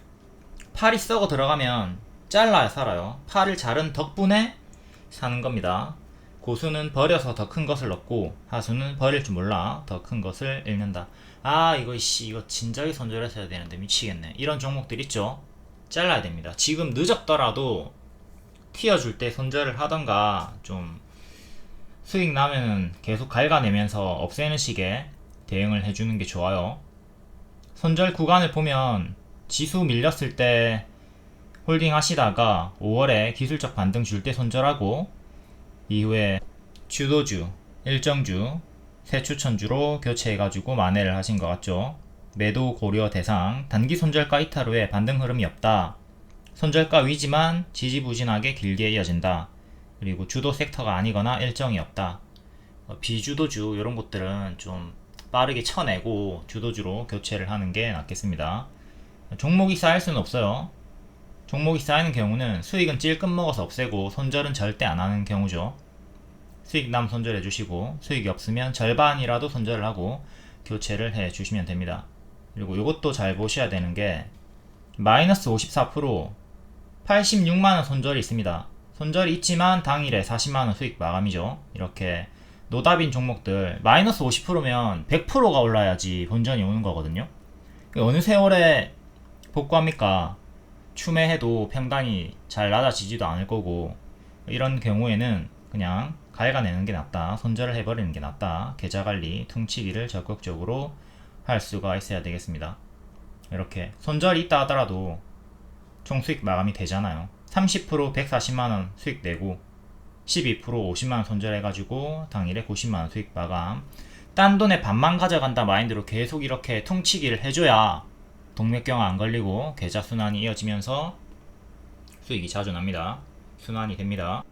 A: 팔이 썩어 들어가면 잘라야 살아요. 팔을 자른 덕분에 사는 겁니다. 고수는 버려서 더 큰 것을 얻고 하수는 버릴 줄 몰라 더 큰 것을 잃는다. 아 이거 진작에 손절했어야 되는데 미치겠네. 이런 종목들 있죠. 잘라야 됩니다. 지금 늦었더라도 튀어줄 때 손절을 하던가 좀 수익 나면은 계속 갉아내면서 없애는 식의 대응을 해주는 게 좋아요. 손절 구간을 보면 지수 밀렸을 때 홀딩 하시다가 5월에 기술적 반등 줄 때 손절하고 이후에 주도주, 일정주, 새 추천주로 교체해가지고 만회를 하신 것 같죠. 매도 고려 대상, 단기 손절가 이탈 후에 반등 흐름이 없다. 손절가 위지만 지지부진하게 길게 이어진다. 그리고 주도 섹터가 아니거나 일정이 없다. 비주도주 이런 것들은 좀 빠르게 쳐내고 주도주로 교체를 하는 게 낫겠습니다. 종목이 쌓일 수는 없어요. 종목이 쌓이는 경우는 수익은 찔끔 먹어서 없애고 손절은 절대 안 하는 경우죠. 수익 남 손절해 주시고 수익이 없으면 절반이라도 손절을 하고 교체를 해 주시면 됩니다. 그리고 이것도 잘 보셔야 되는 게 마이너스 54% 86만원 손절이 있습니다. 손절이 있지만 당일에 40만원 수익 마감이죠. 이렇게 노답인 종목들 마이너스 50%면 100%가 올라야지 본전이 오는 거거든요. 어느 세월에 복구합니까? 추매해도 평단이 잘 낮아지지도 않을 거고, 이런 경우에는 그냥 갉아내는 게 낫다, 손절을 해버리는 게 낫다, 계좌관리, 퉁치기를 적극적으로 할 수가 있어야 되겠습니다. 이렇게 손절이 있다 하더라도 총 수익 마감이 되잖아요. 30% 140만원 수익 내고 12% 50만원 손절해가지고 당일에 90만원 수익 마감. 딴 돈에 반만 가져간다 마인드로 계속 이렇게 퉁치기를 해줘야 동맥경화 안 걸리고 계좌 순환이 이어지면서 수익이 자주 납니다. 순환이 됩니다.